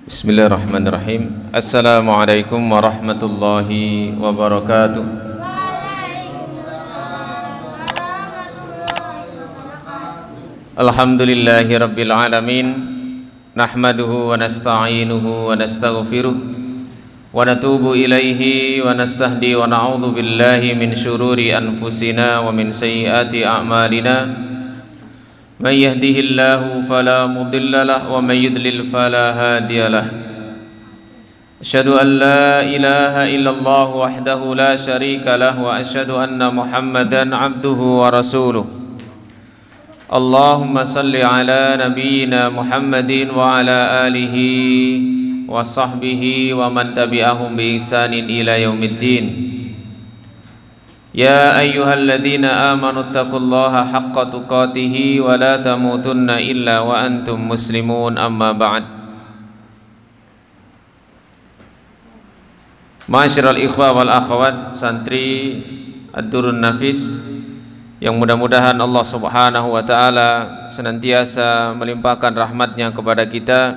Bismillahirrahmanirrahim. Assalamualaikum warahmatullahi wabarakatuh. Alhamdulillahi rabbil alamin. Nahmaduhu wa nasta'inuhu wa nastaghfiruh wa natubu ilaihi wa nastahdi wa na'udzu billahi min syururi anfusina wa min sayyiati a'malina. Man yahdihillahu fala mudilla lahu wa man yudlil fala hadiya lahu. Asyhadu an la ilaha illallah wahdahu la syarika lahu wa asyhadu anna Muhammadan abduhu wa rasuluh. Allahumma salli ala nabiyyina Muhammadin wa ala alihi wa sahbihi wa man tabi'ahum bi ihsanin ila yaumiddin. Ya ayyuhalladzina amanu taqullaha haqqa tuqatih wa la tamutunna illa wa antum muslimun, amma ba'd. Ma'asyiral ikhwah wal akhwat, santri Ad-Durrun Nafis yang mudah-mudahan Allah Subhanahu wa taala senantiasa melimpahkan rahmatnya kepada kita.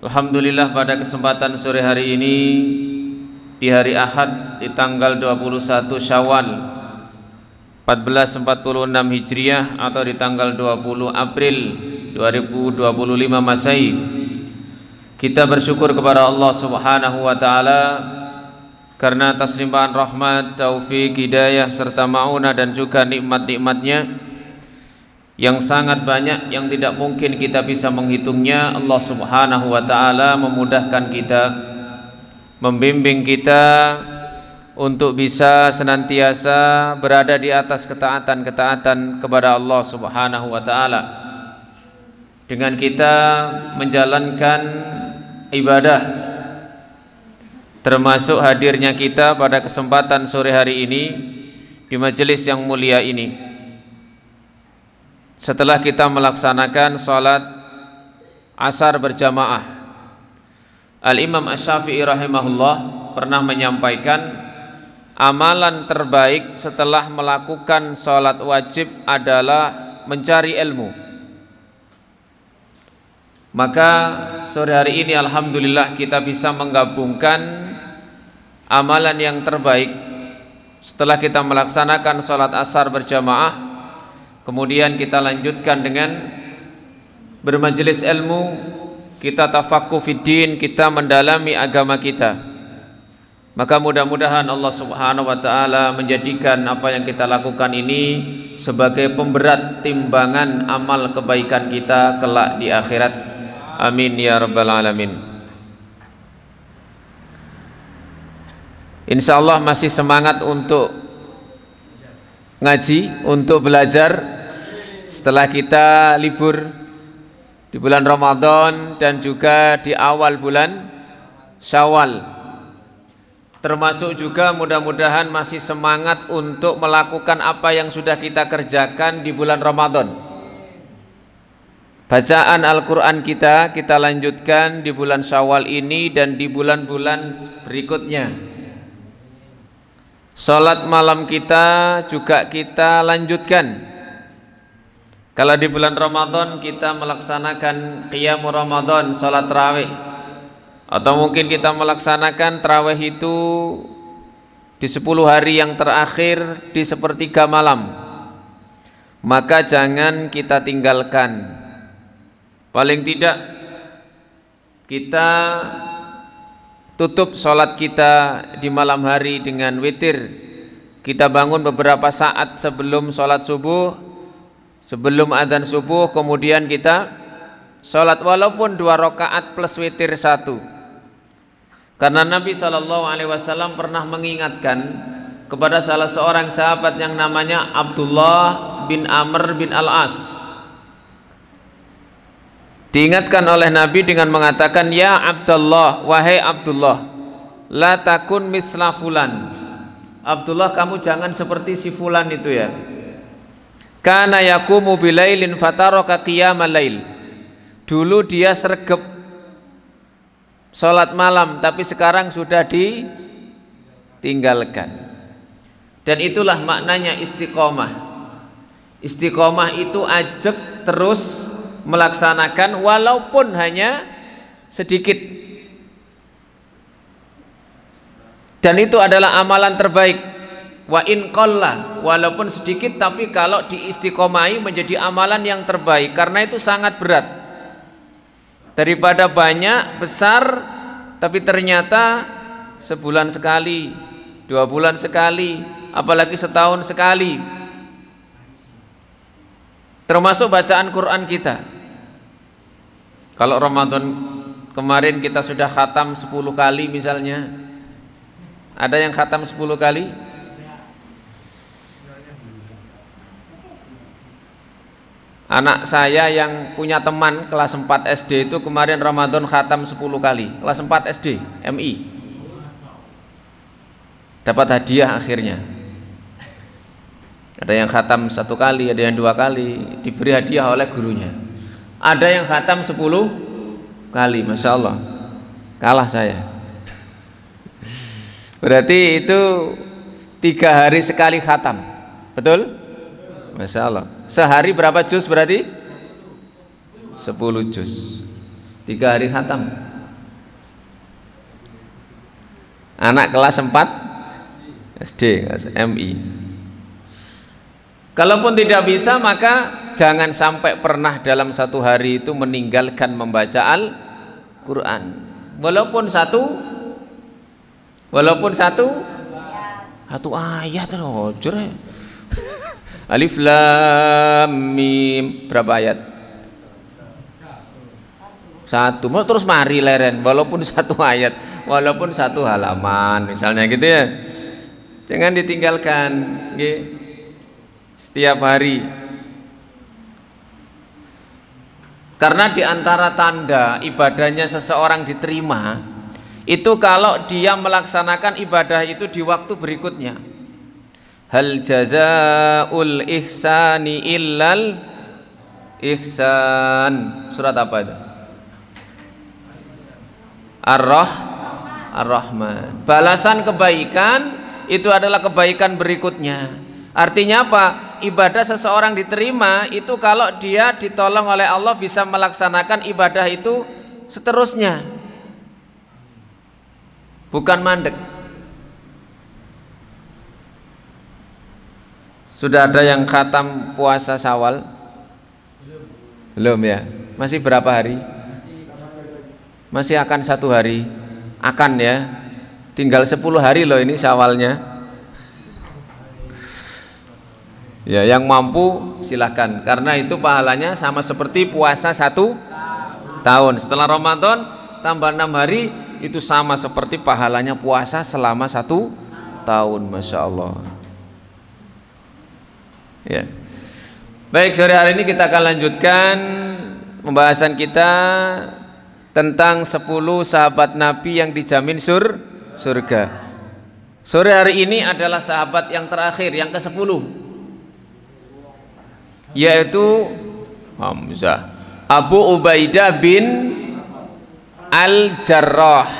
Alhamdulillah, pada kesempatan sore hari ini di hari Ahad di tanggal 21 Syawal 1446 Hijriah atau di tanggal 20 April 2025 Masehi, kita bersyukur kepada Allah Subhanahu wa taala karena atas limpahan rahmat, taufik, hidayah serta maunah dan juga nikmat-nikmatnya yang sangat banyak yang tidak mungkin kita bisa menghitungnya. Allah Subhanahu wa taala memudahkan kita, membimbing kita untuk bisa senantiasa berada di atas ketaatan-ketaatan kepada Allah Subhanahu wa taala. Dengan kita menjalankan ibadah, termasuk hadirnya kita pada kesempatan sore hari ini di majelis yang mulia ini, setelah kita melaksanakan salat asar berjamaah. Al-Imam Asy-Syafi'i rahimahullah pernah menyampaikan, amalan terbaik setelah melakukan sholat wajib adalah mencari ilmu. Maka sore hari ini alhamdulillah kita bisa menggabungkan amalan yang terbaik setelah kita melaksanakan sholat asar berjamaah, kemudian kita lanjutkan dengan bermajelis ilmu, kita tafaqquh fiddin, kita mendalami agama kita. Maka mudah-mudahan Allah Subhanahu wa taala menjadikan apa yang kita lakukan ini sebagai pemberat timbangan amal kebaikan kita kelak di akhirat. Amin ya rabbal alamin. Insyaallah masih semangat untuk ngaji, untuk belajar setelah kita libur di bulan Ramadan dan juga di awal bulan Syawal. Termasuk juga mudah-mudahan masih semangat untuk melakukan apa yang sudah kita kerjakan di bulan Ramadan. Bacaan Al-Quran kita lanjutkan di bulan Syawal ini dan di bulan-bulan berikutnya. Salat malam kita juga kita lanjutkan. Kalau di bulan Ramadan kita melaksanakan qiyamul Ramadan, salat tarawih, atau mungkin kita melaksanakan tarawih itu di 10 hari yang terakhir di sepertiga malam, maka jangan kita tinggalkan. Paling tidak kita tutup salat kita di malam hari dengan witir. Kita bangun beberapa saat sebelum salat subuh, sebelum adzan subuh, kemudian kita sholat walaupun 2 rakaat plus witir 1. Karena Nabi SAW pernah mengingatkan kepada salah seorang sahabat yang namanya Abdullah bin Amr bin Al-As. Diingatkan oleh Nabi dengan mengatakan, ya Abdullah, wahai Abdullah, la takun misla fulan. Abdullah, kamu jangan seperti si fulan itu ya. Kana yaqumu bilailin fataraka qiyamal lail. Dulu dia sregep salat malam, tapi sekarang sudah ditinggalkan. Dan itulah maknanya istiqomah. Istiqomah itu ajak terus melaksanakan walaupun hanya sedikit. Dan itu adalah amalan terbaik. Wa in qalla, walaupun sedikit tapi kalau diistiqomahi menjadi amalan yang terbaik, karena itu sangat berat. Daripada banyak besar tapi ternyata sebulan sekali, 2 bulan sekali, apalagi setahun sekali. Termasuk bacaan Quran kita. Kalau Ramadan kemarin kita sudah khatam 10 kali misalnya. Ada yang khatam 10 kali? Anak saya yang punya teman kelas 4 SD itu kemarin Ramadan khatam 10 kali. Kelas 4 SD, MI. Dapat hadiah akhirnya. Ada yang khatam 1 kali, ada yang 2 kali, diberi hadiah oleh gurunya. Ada yang khatam 10 kali, Masya Allah. Kalah saya. Berarti itu 3 hari sekali khatam. Betul? Masya Allah. Sehari berapa juz berarti? 10 juz. 3 hari khatam. Anak kelas 4 SD, MI. Kalaupun tidak bisa, maka jangan sampai pernah dalam 1 hari itu meninggalkan membaca Al-Quran. Walaupun satu ayat loh. Alif Lam Mim, berapa ayat? 1. Mau terus mari leren, walaupun 1 ayat, walaupun 1 halaman misalnya gitu ya. Jangan ditinggalkan setiap hari. Karena diantara tanda ibadahnya seseorang diterima itu kalau dia melaksanakan ibadah itu di waktu berikutnya. Hal jazaul ihsani illal ihsan. Surat apa itu? Ar-Rahman. Balasan kebaikan itu adalah kebaikan berikutnya. Artinya apa? Ibadah seseorang diterima itu kalau dia ditolong oleh Allah bisa melaksanakan ibadah itu seterusnya. Bukan mandek. Sudah ada yang khatam puasa Syawal? Belum ya? Masih berapa hari? Masih akan 1 hari. Akan ya. Tinggal 10 hari loh ini Syawalnya. Ya, yang mampu silahkan. Karena itu pahalanya sama seperti puasa 1 tahun. Setelah Ramadan tambah 6 hari itu sama seperti pahalanya puasa selama 1 tahun. Masya Allah. Ya. Baik, sore hari ini kita akan lanjutkan pembahasan kita tentang 10 sahabat Nabi yang dijamin surga. Sore hari ini adalah sahabat yang terakhir, yang ke-10, yaitu Hamzah, Abu Ubaidah bin Al-Jarrah.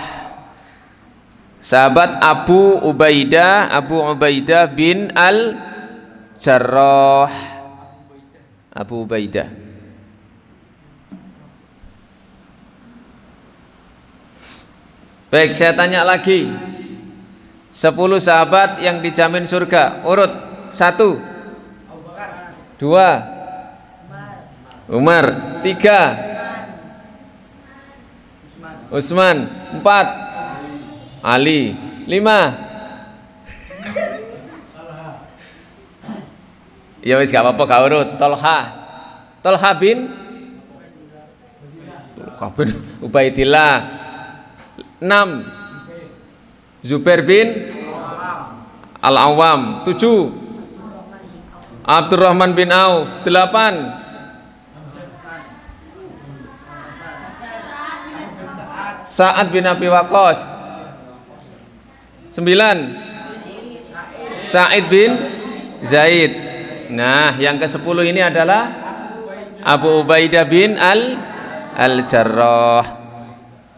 Sahabat Abu Ubaidah bin Al-Jarrah. Abu Ubaidah. Baik, saya tanya lagi. 10 sahabat yang dijamin surga. Urut 1, 2, Umar. 3, Utsman. 4, Ali. 5, ya wis gak apa-apa, gak urut. Tolha bin Ubaidillah. 6, Zubair bin Al-Awwam. 7, Abdurrahman bin Auf. 8, Sa'ad bin Abi Waqqas. 9, Sa'id bin Zaid. Nah, yang ke-10 ini adalah Abu Ubaidah bin Al-Jarrah.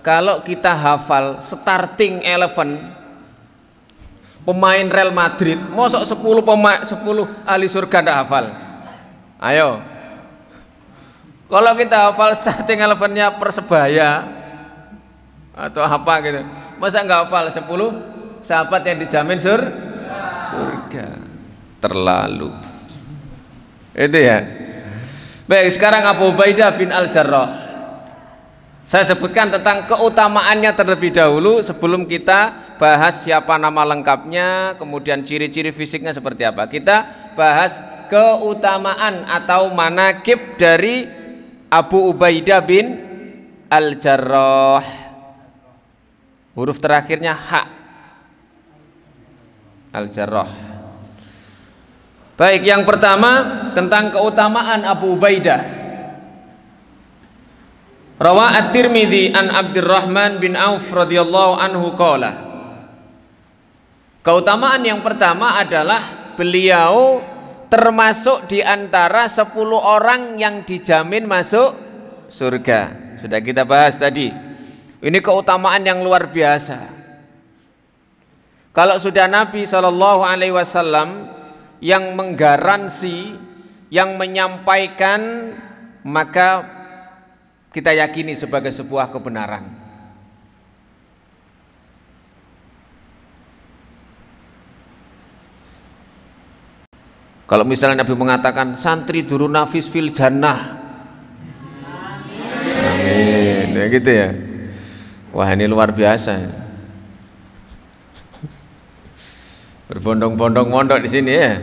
Kalau kita hafal starting 11 pemain Real Madrid, mosok 10 ahli surga ndak hafal? Ayo. Kalau kita hafal starting 11-nya Persebaya, atau apa gitu. Masa nggak hafal 10 sahabat yang dijamin surga? Terlalu. Itu ya. Baik, sekarang Abu Ubaidah bin Al-Jarrah. Saya sebutkan tentang keutamaannya terlebih dahulu sebelum kita bahas siapa nama lengkapnya, kemudian ciri-ciri fisiknya seperti apa. Kita bahas keutamaan atau manaqib dari Abu Ubaidah bin Al-Jarrah. Huruf terakhirnya ha. Al-Jarrah. Baik, yang pertama tentang keutamaan Abu Ubaidah. Rawa At-Tirmidzi an Abdurrahman bin Auf radhiyallahu anhu qala. Keutamaan yang pertama adalah beliau termasuk di antara 10 orang yang dijamin masuk surga. Sudah kita bahas tadi. Ini keutamaan yang luar biasa. Kalau sudah Nabi SAW yang menggaransi, yang menyampaikan, maka kita yakini sebagai sebuah kebenaran. Kalau misalnya Nabi mengatakan santri durun nafis fil jannah, amin, ya gitu ya. Wah, ini luar biasa. Berbondong-bondong mondok di sini ya.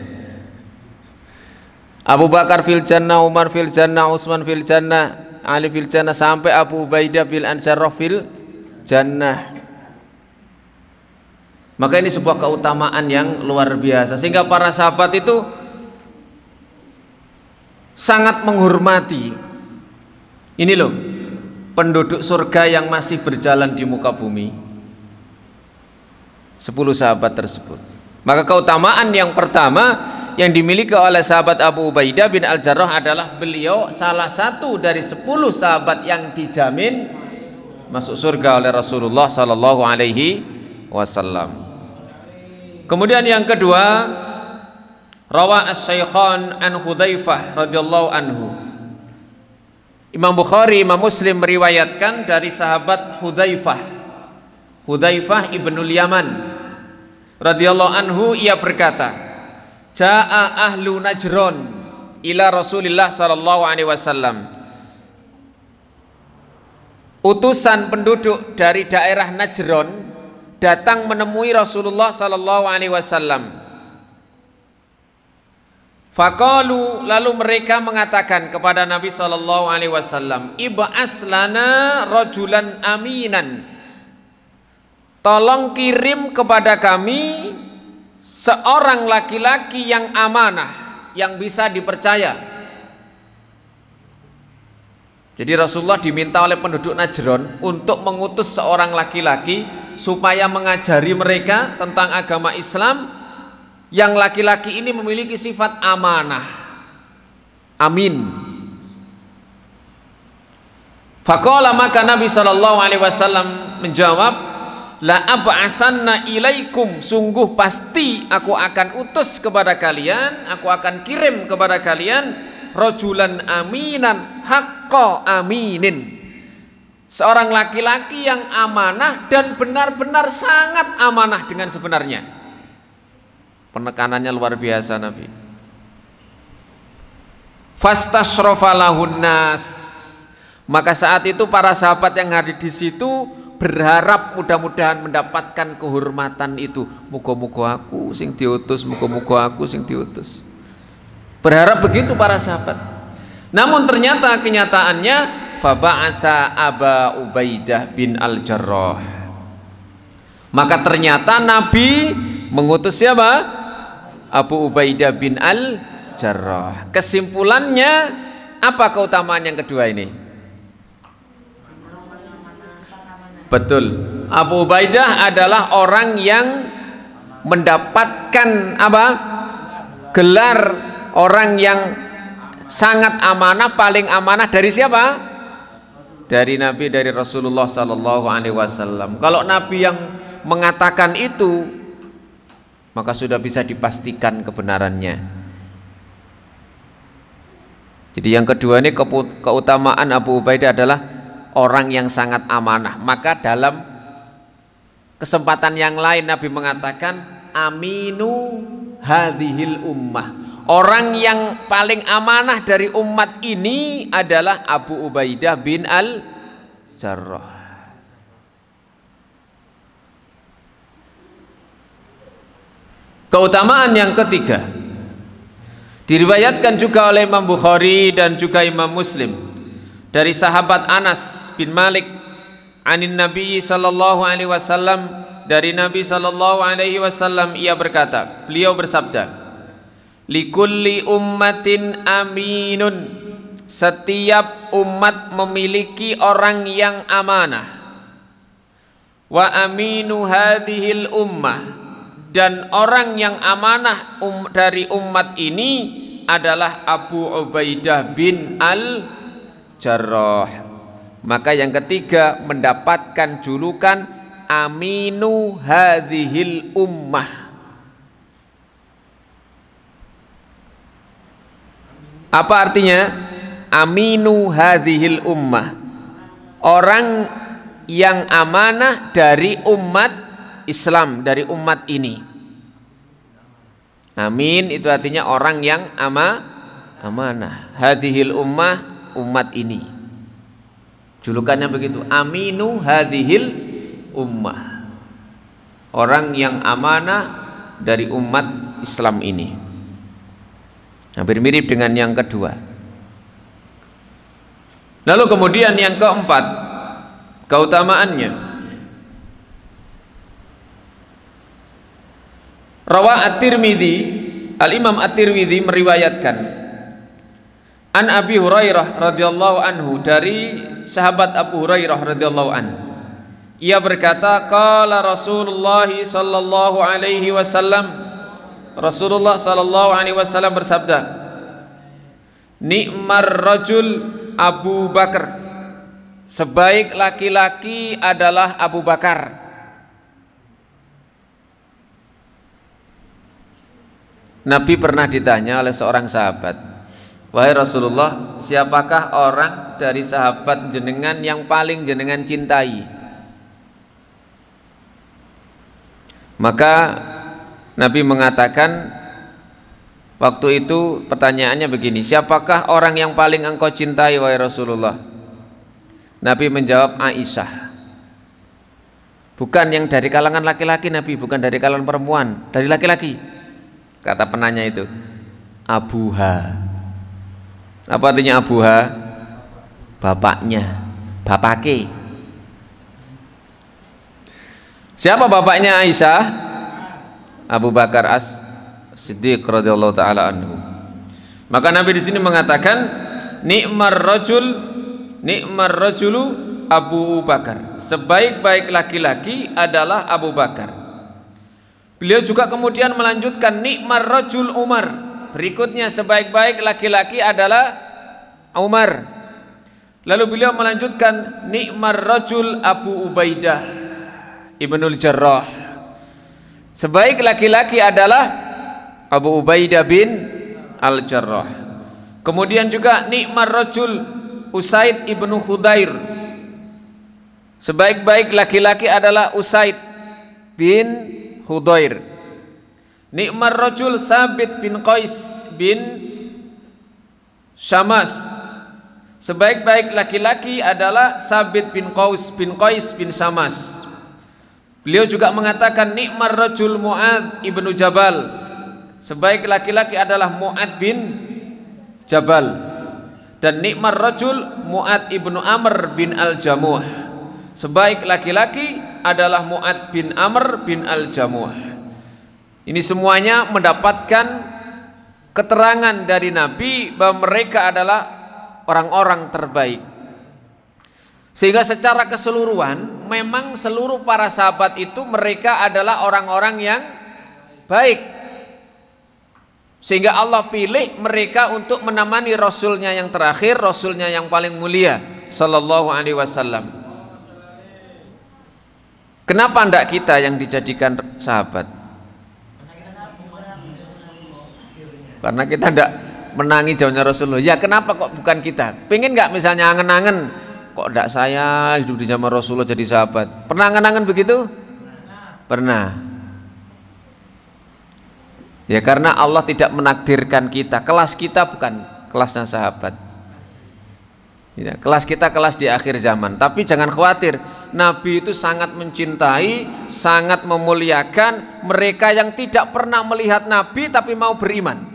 Abu Bakar fil jannah, Umar fil jannah, Utsman fil jannah, Ali fil jannah, sampai Abu Ubaidah bin Al-Jarrah fil jannah. Maka ini sebuah keutamaan yang luar biasa, sehingga para sahabat itu sangat menghormati ini loh, penduduk surga yang masih berjalan di muka bumi, 10 sahabat tersebut. Maka keutamaan yang pertama yang dimiliki oleh sahabat Abu Ubaidah bin Al-Jarrah adalah beliau salah satu dari 10 sahabat yang dijamin masuk surga oleh Rasulullah sallallahu alaihi wasallam. Kemudian yang kedua, rawa Asy-Syaikhan an Hudzaifah radhiyallahu anhu. Imam Bukhari, Imam Muslim meriwayatkan dari sahabat Hudzaifah ibnul Yaman radhiyallahu anhu, ia berkata, Ja'a ahlu Najron ila Rasulillah sallallahu alaihi wasallam. Utusan penduduk dari daerah Najron datang menemui Rasulullah sallallahu alaihi wasallam. Faqalu, lalu mereka mengatakan kepada Nabi sallallahu alaihi wasallam, ib'as lana rajulan aminan. Tolong kirim kepada kami seorang laki-laki yang amanah, yang bisa dipercaya. Jadi Rasulullah diminta oleh penduduk Najron untuk mengutus seorang laki-laki supaya mengajari mereka tentang agama Islam, yang laki-laki ini memiliki sifat amanah, amin. Faqala, maka Nabi sallallahu alaihi wasallam menjawab, la ab'asanna ilaikum, sungguh pasti aku akan utus kepada kalian, aku akan kirim kepada kalian rajulan aminan haqqa aminin, seorang laki-laki yang amanah dan benar-benar sangat amanah dengan sebenarnya. Penekanannya luar biasa Nabi. Fastasrofa lahun nas, maka saat itu para sahabat yang hadir di situ berharap mudah-mudahan mendapatkan kehormatan itu. Muga-muga aku sing diutus, muga-muga aku sing diutus. Berharap begitu para sahabat. Namun ternyata kenyataannya faba'asa Aba Ubaidah bin Al-Jarrah. Maka ternyata Nabi mengutus siapa? Abu Ubaidah bin Al-Jarrah. Kesimpulannya apa keutamaan yang kedua ini? Betul, Abu Ubaidah adalah orang yang mendapatkan apa? Gelar orang yang sangat amanah, paling amanah dari siapa? Dari Nabi, dari Rasulullah sallallahu alaihi wasallam. Kalau Nabi yang mengatakan itu, maka sudah bisa dipastikan kebenarannya. Jadi yang kedua ini keutamaan Abu Ubaidah adalah orang yang sangat amanah. Maka dalam kesempatan yang lain Nabi mengatakan aminu hadhil ummah. Orang yang paling amanah dari umat ini adalah Abu Ubaidah bin Al-Jarrah. Keutamaan yang ketiga diriwayatkan juga oleh Imam Bukhari dan juga Imam Muslim dari sahabat Anas bin Malik anin Nabi sallallahu alaihi wasallam, dari Nabi sallallahu alaihi wasallam ia berkata, beliau bersabda, likulli ummatin aminun, setiap umat memiliki orang yang amanah. Wa aminu hadhil ummah, dan orang yang amanah dari umat ini adalah Abu Ubaidah bin Al-Jarrah. Maka yang ketiga mendapatkan julukan aminu hadhil ummah. Apa artinya aminu hadhil ummah? Orang yang amanah dari umat Islam, dari umat ini. Amin itu artinya orang yang amanah. Hadhil ummah, umat ini. Julukannya begitu, aminu hadhil ummah. Orang yang amanah dari umat Islam ini. Hampir mirip dengan yang kedua. Lalu kemudian yang keempat, keutamaannya, Rawah At-Tirmidzi, Al-Imam At-Tirmidzi meriwayatkan an Abi Hurairah radhiyallahu anhu, dari sahabat Abu Hurairah radhiyallahu anhu. Ia berkata, qala Rasulullah sallallahu alaihi wasallam, Rasulullah sallallahu alaihi wasallam bersabda, nikmar rajul Abu Bakar, sebaik laki-laki adalah Abu Bakar. Nabi pernah ditanya oleh seorang sahabat, wahai Rasulullah, siapakah orang dari sahabat jenengan yang paling jenengan cintai? Maka Nabi mengatakan, waktu itu pertanyaannya begini, siapakah orang yang paling engkau cintai wahai Rasulullah? Nabi menjawab, Aisyah. Bukan yang dari kalangan laki-laki Nabi, bukan dari kalangan perempuan, dari laki-laki. Kata penanya itu, Abuha. Apa artinya Abuha? Bapaknya, bapake. Siapa bapaknya Aisyah? Abu Bakar As-Siddiq radhiyallahu taala anhu. Maka Nabi di sini mengatakan nikmar rajulu Abu Bakar, sebaik-baik laki-laki adalah Abu Bakar. Beliau juga kemudian melanjutkan nikmar rajul Umar, berikutnya sebaik-baik laki-laki adalah Umar. Lalu beliau melanjutkan nikmar rajul Abu Ubaidah Ibnul Jarrah, sebaik laki-laki adalah Abu Ubaidah bin Al-Jarrah. Kemudian juga nikmar rajul Usaid ibnu Khudair, sebaik-baik laki-laki adalah Usaid bin Khudair. Nikmar rajul Sabit bin Qais bin Syamas, sebaik-baik laki-laki adalah Sabit bin Qais bin Syamas. Beliau juga mengatakan nikmar rajul Mu'ad ibnu Jabal, sebaik laki-laki adalah Mu'ad bin Jabal. Dan nikmar rajul Mu'ad ibnu Amr bin Al-Jamuh, sebaik laki-laki adalah Mu'ad bin Amr bin Al-Jamuh. Ini semuanya mendapatkan keterangan dari Nabi bahwa mereka adalah orang-orang terbaik. Sehingga secara keseluruhan memang seluruh para sahabat itu mereka adalah orang-orang yang baik. Sehingga Allah pilih mereka untuk menemani Rasulnya yang terakhir, Rasulnya yang paling mulia sallallahu alaihi wasallam. Kenapa tidak kita yang dijadikan sahabat? Karena kita tidak menangi jauhnya Rasulullah. Ya kenapa kok bukan kita? Pengen nggak misalnya angen-angen kok tidak saya hidup di zaman Rasulullah jadi sahabat? Pernah angan-angan begitu? Pernah. Ya karena Allah tidak menakdirkan kita, kelas kita bukan kelasnya sahabat. Ya, kelas kita kelas di akhir zaman. Tapi jangan khawatir, Nabi itu sangat mencintai, sangat memuliakan mereka yang tidak pernah melihat Nabi tapi mau beriman.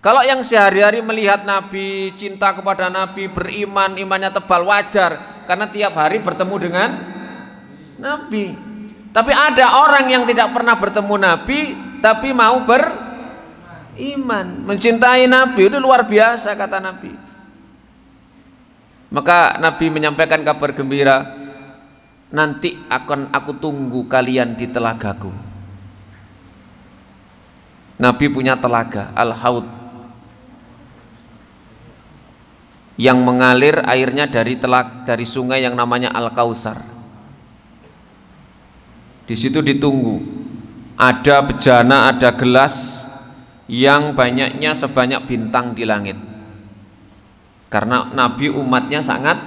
Kalau yang sehari-hari melihat Nabi, cinta kepada Nabi, beriman, imannya tebal, wajar karena tiap hari bertemu dengan Nabi. Tapi ada orang yang tidak pernah bertemu Nabi tapi mau beriman, mencintai Nabi, itu luar biasa kata Nabi. Maka Nabi menyampaikan kabar gembira, nanti akan aku tunggu kalian di telagaku. Nabi punya telaga Al-Haud yang mengalir airnya dari sungai yang namanya Al-Kausar. Di situ ditunggu. Ada bejana, ada gelas yang banyaknya sebanyak bintang di langit. Karena Nabi umatnya sangat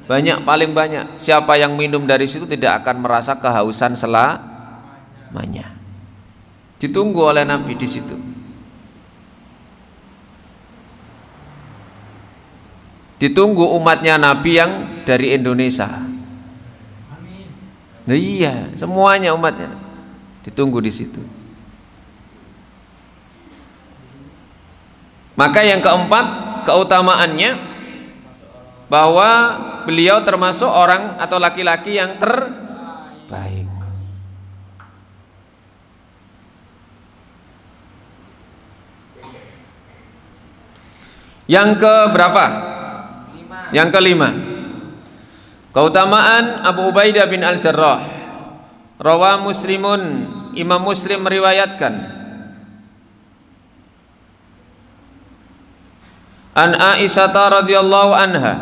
banyak, paling banyak. Siapa yang minum dari situ tidak akan merasa kehausan selamanya. Ditunggu oleh Nabi di situ. Ditunggu umatnya Nabi yang dari Indonesia. Nah, iya, semuanya umatnya ditunggu di situ. Maka yang keempat, keutamaannya bahwa beliau termasuk orang atau laki-laki yang terbaik. Yang ke berapa? Yang kelima, keutamaan Abu Ubaidah bin Al-Jarrah. Rawa Muslimun, Imam Muslim meriwayatkan an Aisyah radhiyallahu anha,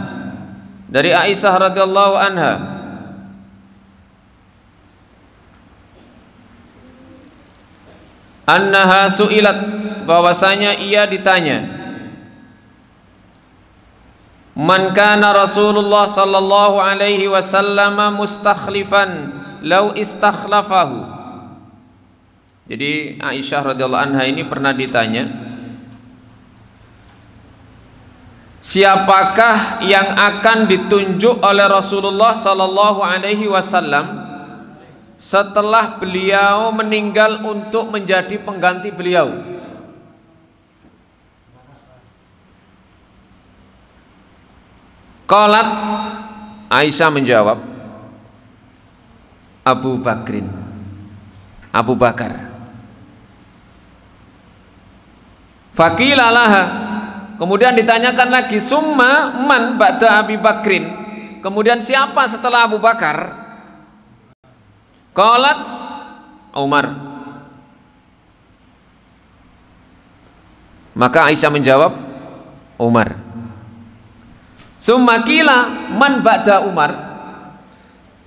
dari Aisyah radhiyallahu anha, annaha su'ilat, bahwasanya ia ditanya, man kana Rasulullah sallallahu alaihi wasallam mustakhlifan law istakhlafahu. Jadi Aisyah radhiyallahu anha ini pernah ditanya, siapakah yang akan ditunjuk oleh Rasulullah sallallahu alaihi wasallam setelah beliau meninggal untuk menjadi pengganti beliau? Qalat, Aisyah menjawab, Abu Bakrin, Abu Bakar. Faqila laha, kemudian ditanyakan lagi, summa man ba'da Abi Bakrin, kemudian siapa setelah Abu Bakar? Qalat, Umar. Maka Aisyah menjawab, Umar. Summa qila man ba'da Umar,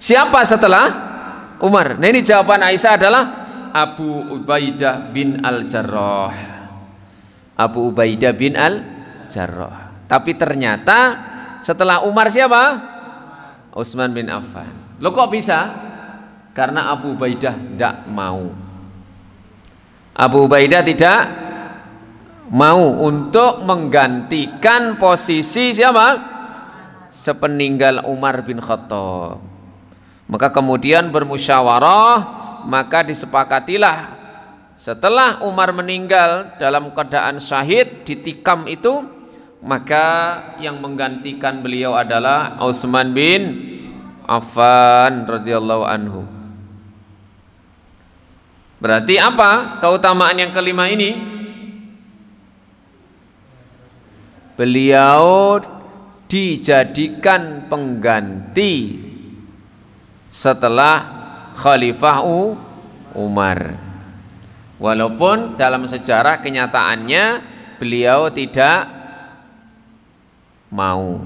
siapa setelah Umar? Nah, ini jawaban Aisyah adalah Abu Ubaidah bin Al-Jarrah. Abu Ubaidah bin Al-Jarrah. Tapi ternyata setelah Umar siapa? Utsman bin Affan. Loh kok bisa? Karena Abu Ubaidah tidak mau. Abu Ubaidah tidak mau untuk menggantikan posisi siapa? Sepeninggal Umar bin Khattab. Maka kemudian bermusyawarah, maka disepakatilah setelah Umar meninggal dalam keadaan syahid ditikam itu, maka yang menggantikan beliau adalah Utsman bin Affan radhiyallahu anhu. Berarti apa keutamaan yang kelima ini? Beliau dijadikan pengganti setelah Khalifah Umar. Walaupun dalam sejarah kenyataannya beliau tidak mau.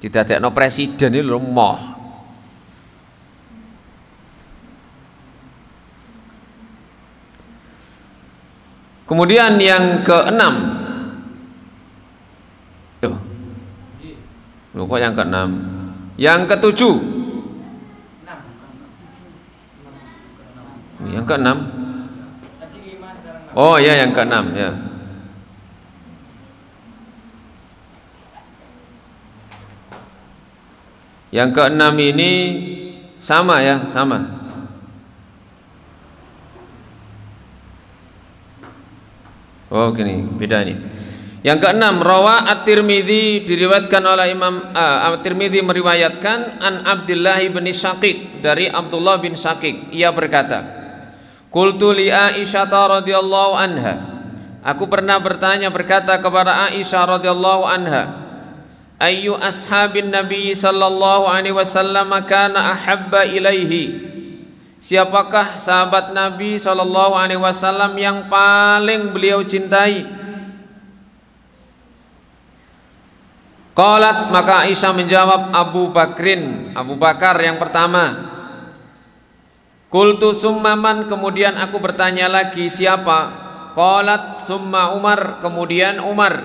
Tidak ada presiden itu moh. Kemudian yang keenam, Loh, kok yang keenam? Yang ketujuh? Yang keenam? Oh ya, yang keenam ya. Yang keenam ini sama ya, sama. Oh gini, beda ini. Yang keenam, rawa At-Tirmidzi, diriwayatkan oleh Imam At-Tirmidzi meriwayatkan an Abdullah bin Syaqiq, dari Abdullah bin Syaqiq, ia berkata, qultu li Aisyah radhiyallahu anha, aku pernah berkata kepada Aisyah radhiyallahu anha, ayyu ashabin nabi sallallahu alaihi wasallam kana ahabba ilaihi, siapakah sahabat Nabi sallallahu alaihi wasallam yang paling beliau cintai? Qalat, maka Aisyah menjawab, Abu Bakar yang pertama. Qultu summa man, kemudian aku bertanya lagi, siapa? Qalat summa Umar, kemudian Umar.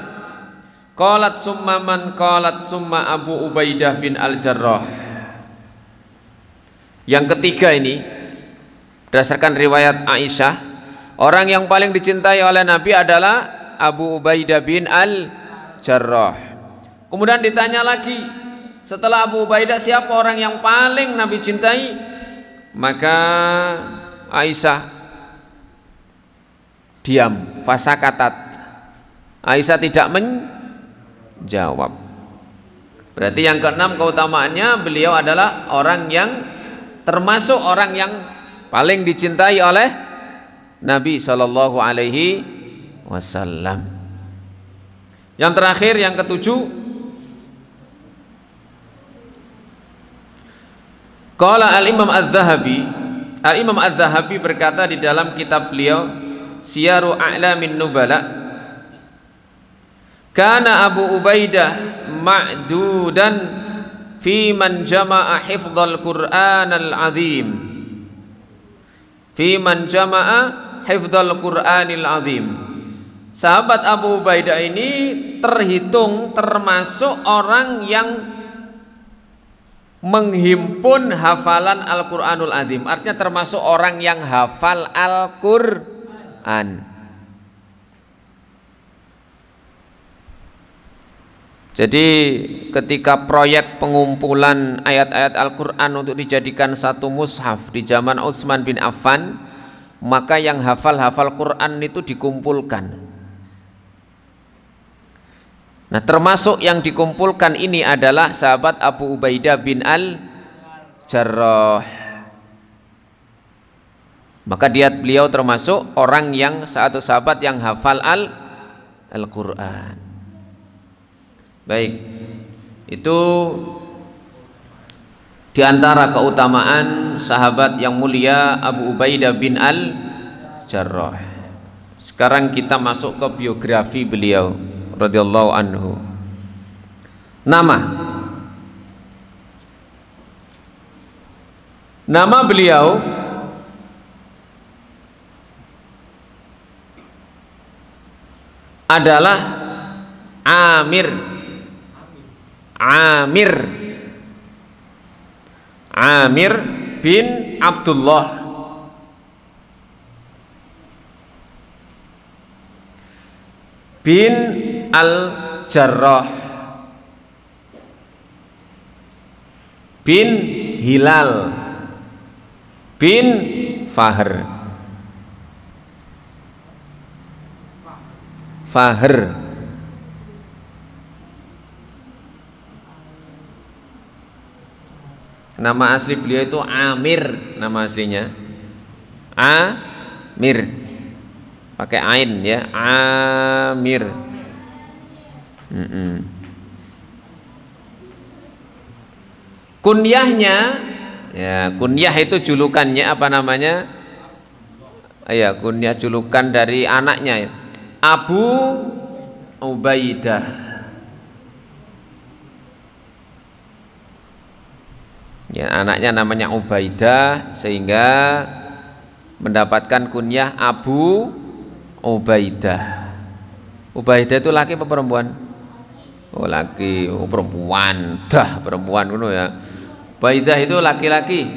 Qalat summa man, qalat summa Abu Ubaidah bin Al-Jarrah. Yang ketiga ini, berdasarkan riwayat Aisyah, orang yang paling dicintai oleh Nabi adalah Abu Ubaidah bin Al-Jarrah. Kemudian ditanya lagi, setelah Abu Ubaidah siapa orang yang paling Nabi cintai? Maka Aisyah diam, fasakatat. Aisyah tidak menjawab. Berarti yang keenam keutamaannya, beliau adalah orang yang termasuk orang yang paling dicintai oleh Nabi Shallallahu Alaihi Wasallam. Yang terakhir, yang ketujuh, qala al-Imam Az-Zahabi berkata di dalam kitab beliau Syiaru A'lamin Nubala, kana Abu Ubaidah ma'dudan fi man jama'a hifdzal Qur'an al-azim, fi man jama'a hifdzal Qur'anil azim. Sahabat Abu Ubaidah ini termasuk orang yang menghimpun hafalan Al-Qur'anul Azim, artinya termasuk orang yang hafal Al-Qur'an. Jadi ketika proyek pengumpulan ayat-ayat Al-Qur'an untuk dijadikan satu mushaf di zaman Utsman bin Affan, maka yang hafal Qur'an itu dikumpulkan. Nah, termasuk yang dikumpulkan ini adalah sahabat Abu Ubaidah bin Al-Jarrah. Maka beliau termasuk orang yang satu sahabat yang hafal Al-Qur'an. Baik, itu diantara keutamaan sahabat yang mulia Abu Ubaidah bin Al-Jarrah. Sekarang kita masuk ke biografi beliau radhiyallahu anhu. Nama beliau adalah Amir bin Abdullah bin Al-Jarrah bin Hilal bin Fahr. Nama asli beliau itu Amir, nama aslinya Amir, pakai ain ya, Amir. Kunyahnya ya, kunyah itu julukannya, apa namanya? Ya, kunyah julukan dari anaknya ya. Abu Ubaidah. Ya, anaknya namanya Ubaidah sehingga mendapatkan kunyah Abu Ubaidah. Ubaidah itu laki apa perempuan? Oh laki, oh perempuan, dah perempuan ngono ya. Baidah itu laki-laki.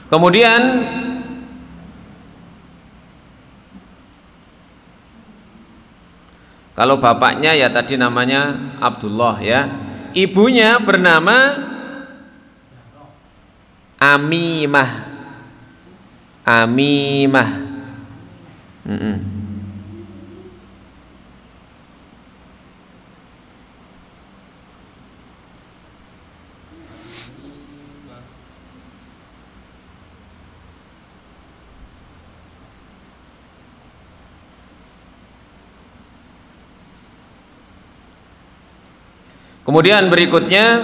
Kemudian kalau bapaknya ya tadi namanya Abdullah ya. Ibunya bernama Amimah. Amimah. Kemudian berikutnya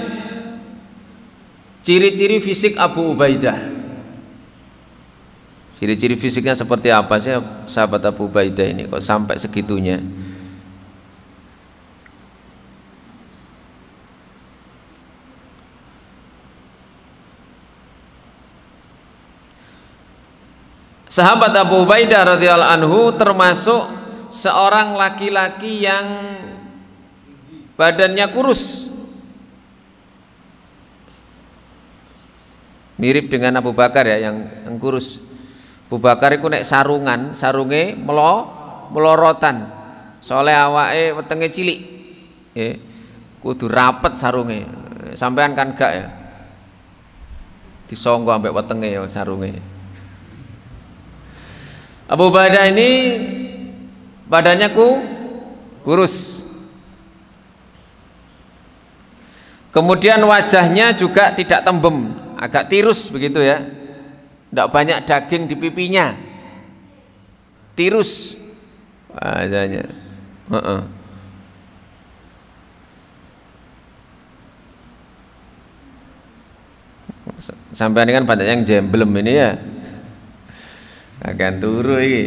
ciri-ciri fisik Abu Ubaidah. Ciri-ciri fisiknya seperti apa sih sahabat Abu Ubaidah ini kok sampai segitunya? Sahabat Abu Ubaidah radhiyallahu anhu termasuk seorang laki-laki yang badannya kurus, mirip dengan Abu Bakar ya, yang kurus. Abu Bakar itu nek sarungan, sarunge melorotan, soalnya awake wetenge cilik, kudu rapet sarunge. Sampean kan gak ya, disonggo ambek wetenge ya sarunge. Abu Ubaidah ini badannya kurus. Kemudian wajahnya juga tidak tembem, agak tirus begitu ya. Tidak banyak daging di pipinya, tirus wajahnya. Sampai ini kan banyak yang jemblem ini ya, agak turu ini.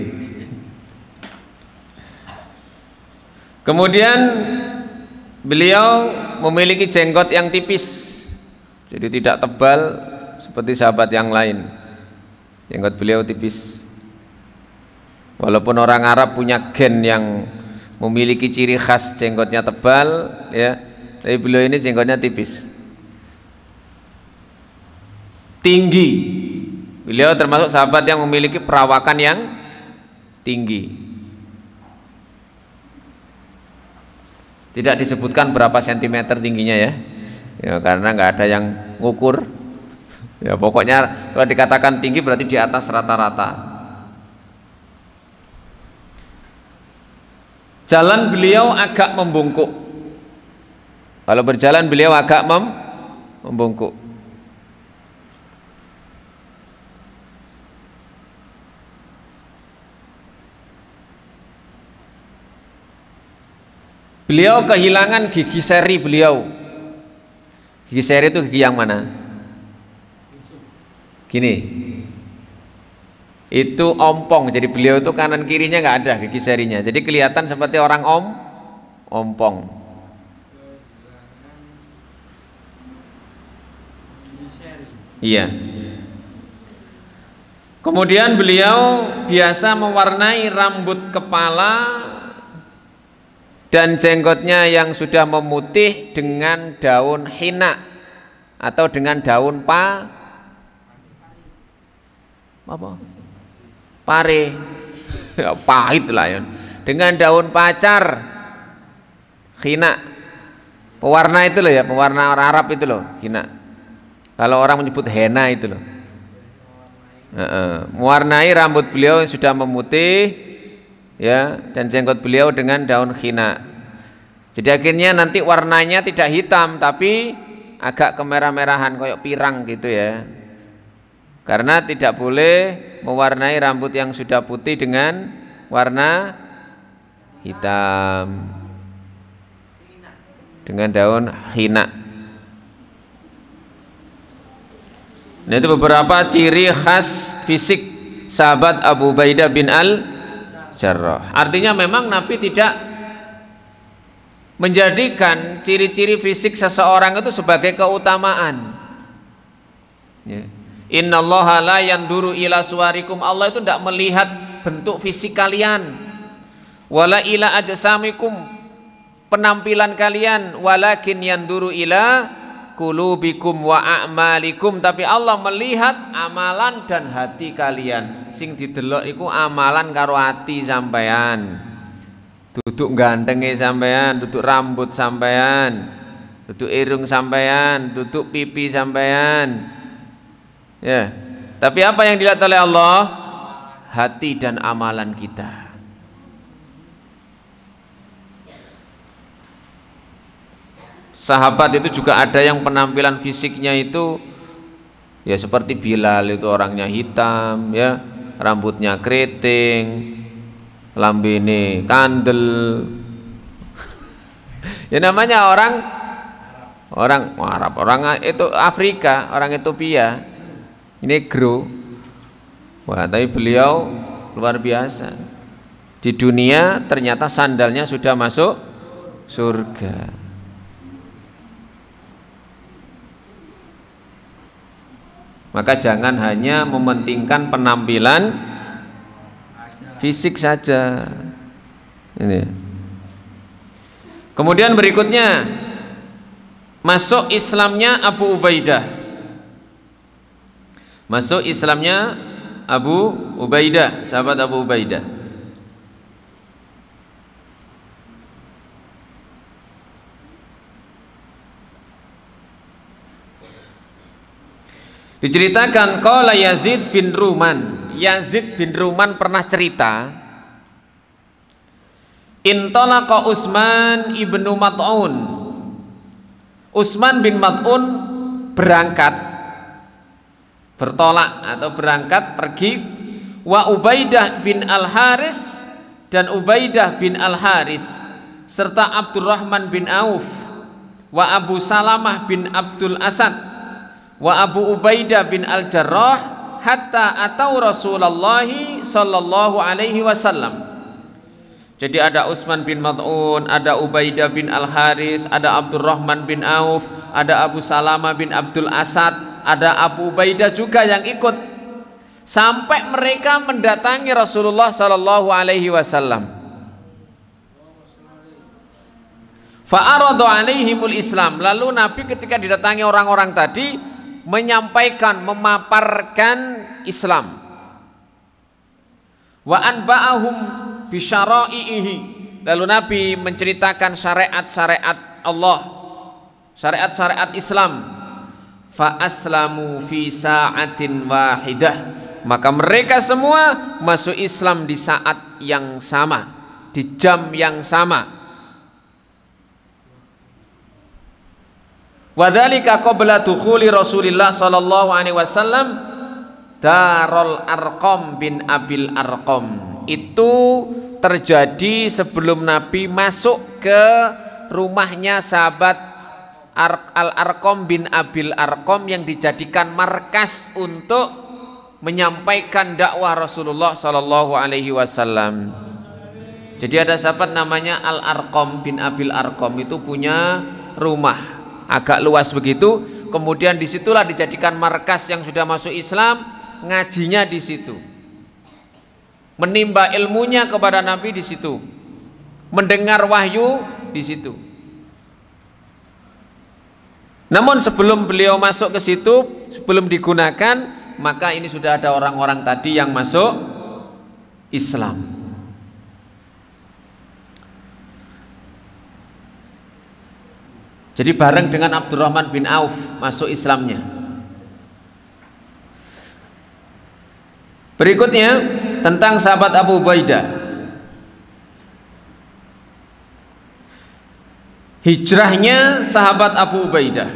Kemudian beliau memiliki jenggot yang tipis, jadi tidak tebal seperti sahabat yang lain. Jenggot beliau tipis. Walaupun orang Arab punya gen yang memiliki ciri khas jenggotnya tebal, ya, tapi beliau ini jenggotnya tipis. Tinggi. Beliau termasuk sahabat yang memiliki perawakan yang tinggi. Tidak disebutkan berapa sentimeter tingginya ya, karena nggak ada yang ngukur. Ya pokoknya kalau dikatakan tinggi berarti di atas rata-rata. Jalan beliau agak membungkuk. Kalau berjalan beliau agak membungkuk. Beliau kehilangan gigi seri beliau. Gigi seri itu gigi yang mana? Gini. Itu ompong. Jadi beliau itu kanan kirinya nggak ada gigi serinya. Jadi kelihatan seperti orang ompong. Iya. Kemudian beliau biasa mewarnai rambut kepala dan jenggotnya yang sudah memutih dengan daun hina atau dengan daun pare ya, pahit lah ya, dengan daun pacar hina, pewarna itu loh ya, pewarna orang Arab itu loh hina. Kalau orang menyebut henna itu loh. Mewarnai rambut beliau yang sudah memutih ya, dan jenggot beliau dengan daun khina. Jadi akhirnya nanti warnanya tidak hitam tapi agak kemerah-merahan kayak pirang gitu ya. Karena tidak boleh mewarnai rambut yang sudah putih dengan warna hitam, dengan daun khina. Nah, itu beberapa ciri khas fisik sahabat Abu Ubaidah bin Al-Jarrah. Artinya memang Nabi tidak menjadikan ciri-ciri fisik seseorang itu sebagai keutamaan. Ya. Innallaha la yanduru ila suwarikum. Allah itu tidak melihat bentuk fisik kalian. wala ila ajsamikum, penampilan kalian, walakin yanduru ila qulubikum wa a'malikum, tapi Allah melihat amalan dan hati kalian. Sing didelok iku amalan karo hati sampean, duduk gantenge sampean, duduk rambut sampean, duduk irung sampean, duduk pipi sampean. Ya. Tapi apa yang dilihat oleh Allah? Hati dan amalan kita. Sahabat itu juga ada yang penampilan fisiknya itu ya seperti Bilal, itu orangnya hitam ya, rambutnya keriting, lambene kandel. Ya namanya orang Arab, orang itu Afrika, orang Ethiopia, negro. Wah, tapi beliau luar biasa. Di dunia ternyata sandalnya sudah masuk surga. Maka jangan hanya mementingkan penampilan fisik saja. Ini. Kemudian berikutnya masuk Islamnya Abu Ubaidah. Masuk Islamnya Abu Ubaidah, sahabat Abu Ubaidah. Diceritakan qala Yazid bin Ruman. Yazid bin Ruman pernah cerita, intalaqa Utsman ibnu Mat'un. Utsman bin Mat'un bertolak atau berangkat pergi, wa Ubaidah bin Al-Haris, dan Ubaidah bin Al-Haris serta Abdurrahman bin Auf, wa Abu Salamah bin Abdul Asad, wa Abu Ubaidah bin Al-Jarrah, hatta atau Rasulullah sallallahu alaihi wasallam. Jadi ada Utsman bin Mat'un, ada Ubaidah bin Al-Haris, ada Abdurrahman bin Auf, ada Abu Salamah bin Abdul Asad, ada Abu Ubaidah juga yang ikut, sampai mereka mendatangi Rasulullah sallallahu alaihi wasallam. Fa'aradu alaihimul Islam. Lalu Nabi ketika didatangi orang-orang tadi menyampaikan, memaparkan Islam. Wa anba'ahum bisyara'ihi. Lalu Nabi menceritakan syariat-syariat Allah, syariat-syariat Islam. Fa aslamu fi sa'atin wahidah. Maka mereka semua masuk Islam di saat yang sama, di jam yang sama. Wadzalika qabla dukhuli Rasulillah sallallahu alaihi wasallam Darul Arqam bin Abil Arqam. Itu terjadi sebelum Nabi masuk ke rumahnya sahabat Al-Arqam bin Abil Arqam yang dijadikan markas untuk menyampaikan dakwah Rasulullah sallallahu alaihi wasallam. Jadi ada sahabat namanya Al-Arqam bin Abil Arqam, itu punya rumah agak luas begitu, kemudian disitulah dijadikan markas yang sudah masuk Islam, ngajinya di situ, menimba ilmunya kepada Nabi di situ, mendengar wahyu di situ. Namun sebelum beliau masuk ke situ, sebelum digunakan, maka ini sudah ada orang-orang tadi yang masuk Islam. Jadi bareng dengan Abdurrahman bin Auf masuk Islamnya. Berikutnya tentang sahabat Abu Ubaidah. Hijrahnya sahabat Abu Ubaidah.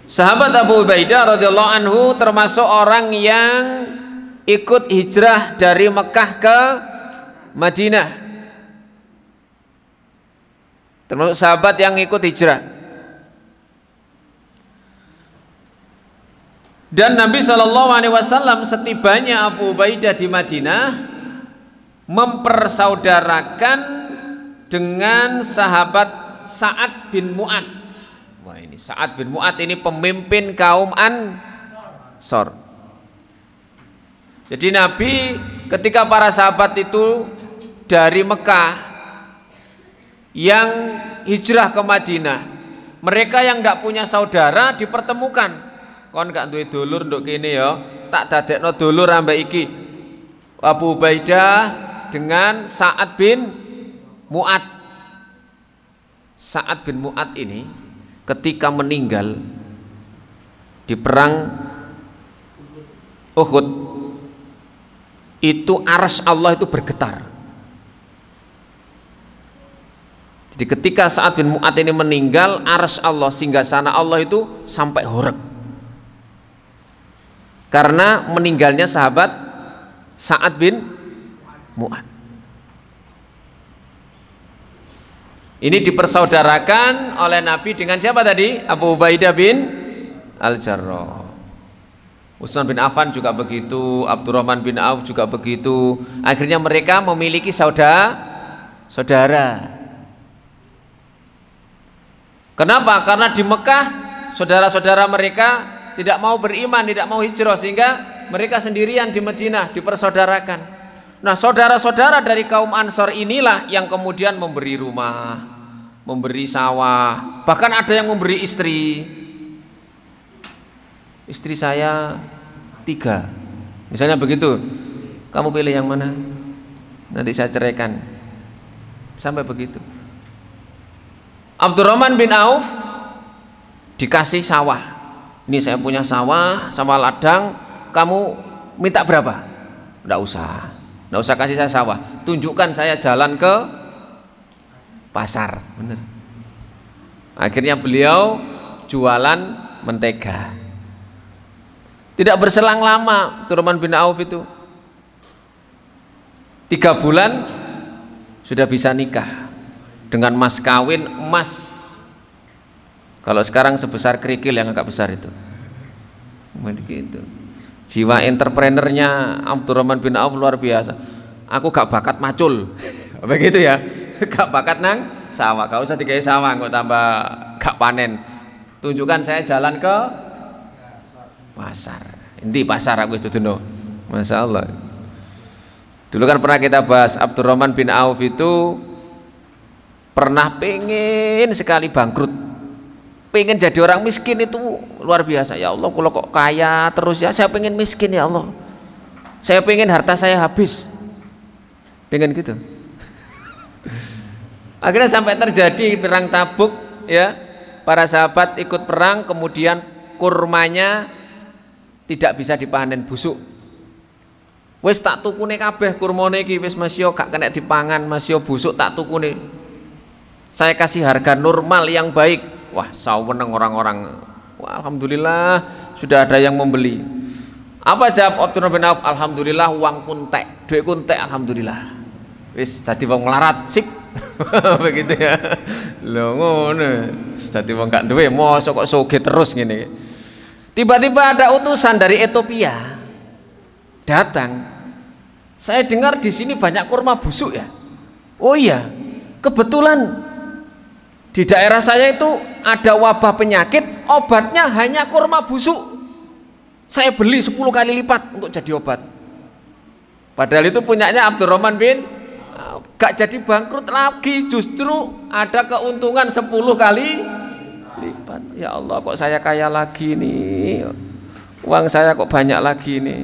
Sahabat Abu Ubaidah radhiyallahu anhu termasuk orang yang ikut hijrah dari Mekah ke Madinah, termasuk sahabat yang ikut hijrah. Dan Nabi SAW setibanya Abu Ubaidah di Madinah mempersaudarakan dengan sahabat Sa'ad bin Mu'ad. Wah, ini Sa'ad bin Mu'ad ini pemimpin kaum Ansor. Jadi Nabi ketika para sahabat itu dari Mekah yang hijrah ke Madinah, mereka yang tidak punya saudara dipertemukan. Kon gak duwe dulur nduk kene ya, tak dadekno dulur ambek iki. Abu Ubaidah dengan Sa'ad bin Mu'ad. Sa'ad bin Mu'ad ini ketika meninggal di perang Uhud, itu arsy Allah itu bergetar. Jadi ketika Sa'ad bin Mu'ad ini meninggal, arsy Allah, singgasana Allah itu sampai horeg karena meninggalnya sahabat Sa'ad bin Mu'ad. Ini dipersaudarakan oleh Nabi dengan siapa tadi? Abu Ubaidah bin Al-Jarrah. Utsman bin Affan juga begitu, Abdurrahman bin Auf juga begitu. Akhirnya mereka memiliki saudara. Kenapa? Karena di Mekah saudara-saudara mereka tidak mau beriman, tidak mau hijrah, sehingga mereka sendirian di Madinah dipersaudarakan. Nah, saudara-saudara dari kaum Ansor inilah yang kemudian memberi rumah, memberi sawah, bahkan ada yang memberi istri. Istri saya 3, misalnya begitu. Kamu pilih yang mana? Nanti saya ceraikan. Sampai begitu. Abdurrahman bin Auf dikasih sawah. Ini saya punya sawah ladang. Kamu minta berapa? Nggak usah kasih saya sawah. Tunjukkan saya jalan ke pasar. Bener. Akhirnya beliau jualan mentega. Tidak berselang lama, Abdurrahman bin Auf itu 3 bulan sudah bisa nikah dengan mas kawin emas. Kalau sekarang sebesar kerikil yang agak besar itu. Begitu. Jiwa entrepreneurnya Abdurrahman bin Auf luar biasa. Aku gak bakat macul. Begitu ya. Gak bakat nang sawah, gak usah dikai sawah kok tambah gak panen. Tunjukkan saya jalan ke pasar. Inti pasar aku itu dulu. Masya Allah. Dulu kan pernah kita bahas Abdurrahman bin Auf itu pernah pengen sekali bangkrut, pengen jadi orang miskin itu luar biasa. Ya Allah, kalau kok kaya terus ya, saya pengen miskin ya Allah, saya pengen harta saya habis, pengen gitu. Akhirnya sampai terjadi perang Tabuk ya, para sahabat ikut perang, kemudian kurmanya tidak bisa dipanen, busuk. Wis tak tukune kabeh kurmane iki, wis Mas yo gak kena dipangan, Mas yo busuk tak tukune. Saya kasih harga normal yang baik. Wah, saweneng orang-orang. Wah, alhamdulillah sudah ada yang membeli. Apa jawab Abdurrahman bin Auf? Alhamdulillah uang kuntek, duit kuntek, alhamdulillah. Wis dadi wong melarat, sip. Begitu ya. Lho ngono. Wis dadi wong gak duwe, mosok kok sugih terus ngene. Tiba-tiba ada utusan dari Ethiopia datang. Saya dengar di sini banyak kurma busuk ya. Oh iya, kebetulan di daerah saya itu ada wabah penyakit, obatnya hanya kurma busuk. Saya beli 10 kali lipat untuk jadi obat. Padahal itu punyanya Abdurrahman bin, gak jadi bangkrut lagi, justru ada keuntungan 10 kali lipat. Ya Allah, kok saya kaya lagi nih, uang saya kok banyak lagi nih.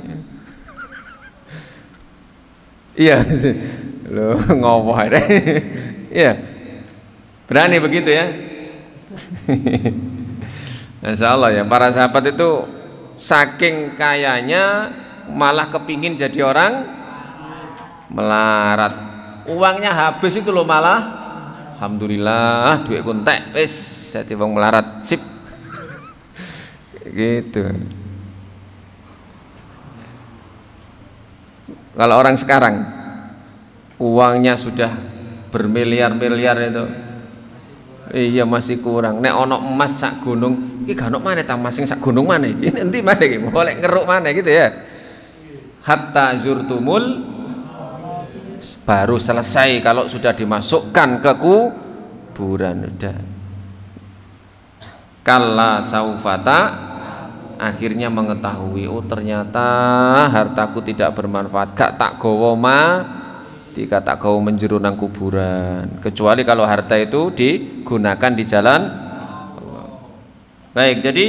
Iya, lo ngopo deh. Iya, berani begitu ya. Masya Allah ya, para sahabat itu saking kayanya malah kepingin jadi orang melarat. Uangnya habis itu loh malah. Alhamdulillah, duit kuntek, wis jadi wong melarat, sip. Gitu. Kalau orang sekarang uangnya sudah bermiliar-miliar itu, iya masih kurang. Nek ono emas sak gunung, iki gak ono maneh ta emas sing sak gunung maneh. Iki endi maneh iki? Boleh ngeruk maneh gitu ya. Hatta zurtumul, baru selesai kalau sudah dimasukkan ke kuburan udah. Kalla saufata akhirnya mengetahui, oh ternyata hartaku tidak bermanfaat, gak tak gowo jika tak gowo menjeru nang kuburan, kecuali kalau harta itu digunakan di jalan Allah. Baik, jadi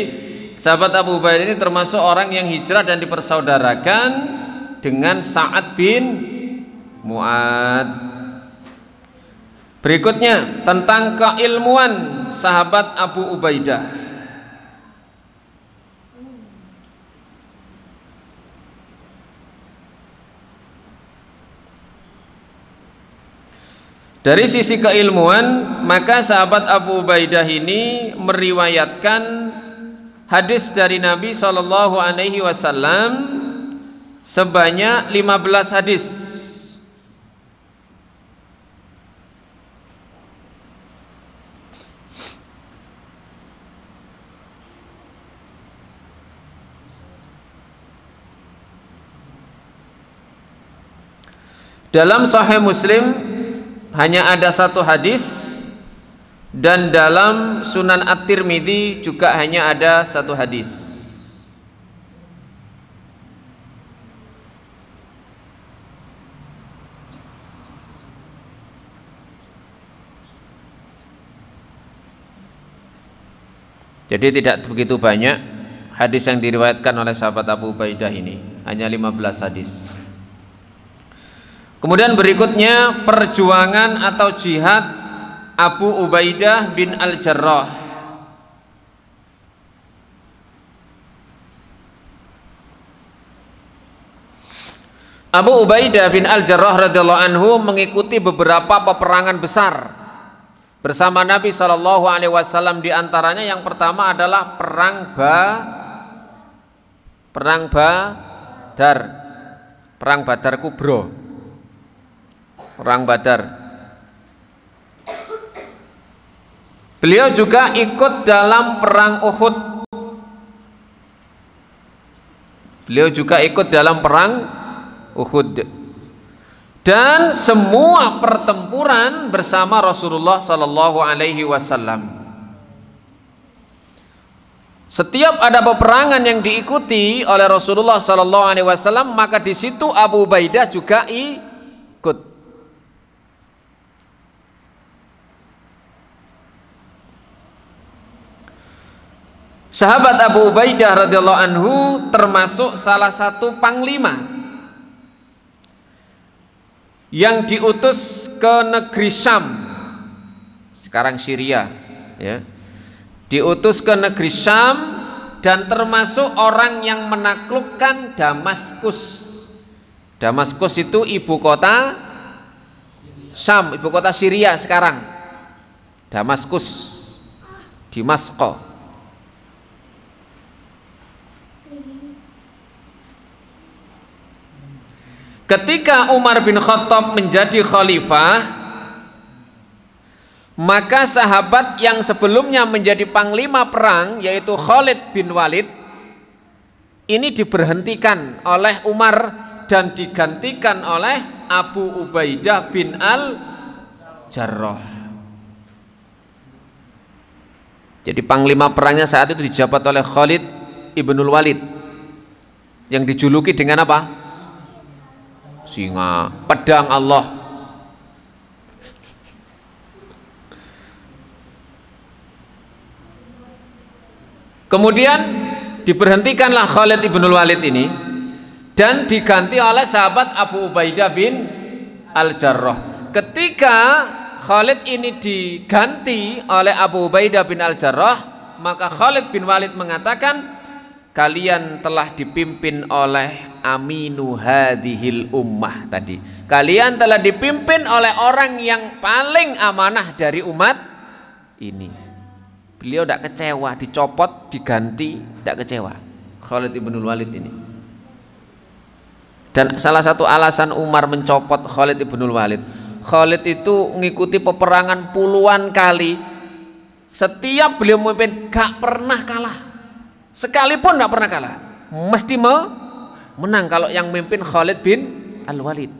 sahabat Abu Ubaidah ini termasuk orang yang hijrah dan dipersaudarakan dengan Sa'ad bin Mu'ad. Berikutnya tentang keilmuan sahabat Abu Ubaidah. Dari sisi keilmuan, maka sahabat Abu Ubaidah ini meriwayatkan hadis dari Nabi Shallallahu Alaihi Wasallam sebanyak 15 hadis. Dalam Sahih Muslim hanya ada satu hadis, dan dalam Sunan At-Tirmidzi juga hanya ada satu hadis. Jadi tidak begitu banyak hadis yang diriwayatkan oleh sahabat Abu Ubaidah ini, hanya 15 hadis. Kemudian berikutnya perjuangan atau jihad Abu Ubaidah bin Al-Jarrah. Abu Ubaidah bin Al-Jarrah radhiyallahu anhu mengikuti beberapa peperangan besar bersama Nabi Shallallahu Alaihi Wasallam. Di antaranya yang pertama adalah perang Badar Kubro. Perang Badar. Beliau juga ikut dalam perang Uhud. Dan semua pertempuran bersama Rasulullah Sallallahu Alaihi Wasallam. Setiap ada peperangan yang diikuti oleh Rasulullah Sallallahu Alaihi Wasallam, maka di situ Abu Ubaidah juga ikut. Sahabat Abu Ubaidah radhiyallahu anhu termasuk salah satu panglima yang diutus ke negeri Syam, sekarang Syria, ya. Diutus ke negeri Syam dan termasuk orang yang menaklukkan Damaskus. Damaskus itu ibu kota Syam, ibu kota Syria sekarang. Damaskus, Damaskus. Ketika Umar bin Khattab menjadi khalifah, maka sahabat yang sebelumnya menjadi panglima perang, yaitu Khalid bin Walid, ini diberhentikan oleh Umar dan digantikan oleh Abu Ubaidah bin Al-Jarrah. Jadi panglima perangnya saat itu dijabat oleh Khalid ibnul Walid, yang dijuluki dengan apa? Singa, pedang Allah. Kemudian diberhentikanlah Khalid ibnul Walid ini dan diganti oleh sahabat Abu Ubaidah bin Al-Jarrah. Ketika Khalid ini diganti oleh Abu Ubaidah bin Al-Jarrah, maka Khalid bin Walid mengatakan, kalian telah dipimpin oleh aminu hadhil ummah tadi. Kalian telah dipimpin oleh orang yang paling amanah dari umat ini. Beliau tidak kecewa, dicopot, diganti, tidak kecewa. Khalid ibnul Walid ini. Dan salah satu alasan Umar mencopot Khalid ibnul Walid, Khalid itu mengikuti peperangan puluhan kali. Setiap beliau memimpin gak pernah kalah. Sekalipun gak pernah kalah. Mesti menang kalau yang memimpin Khalid bin Al-Walid.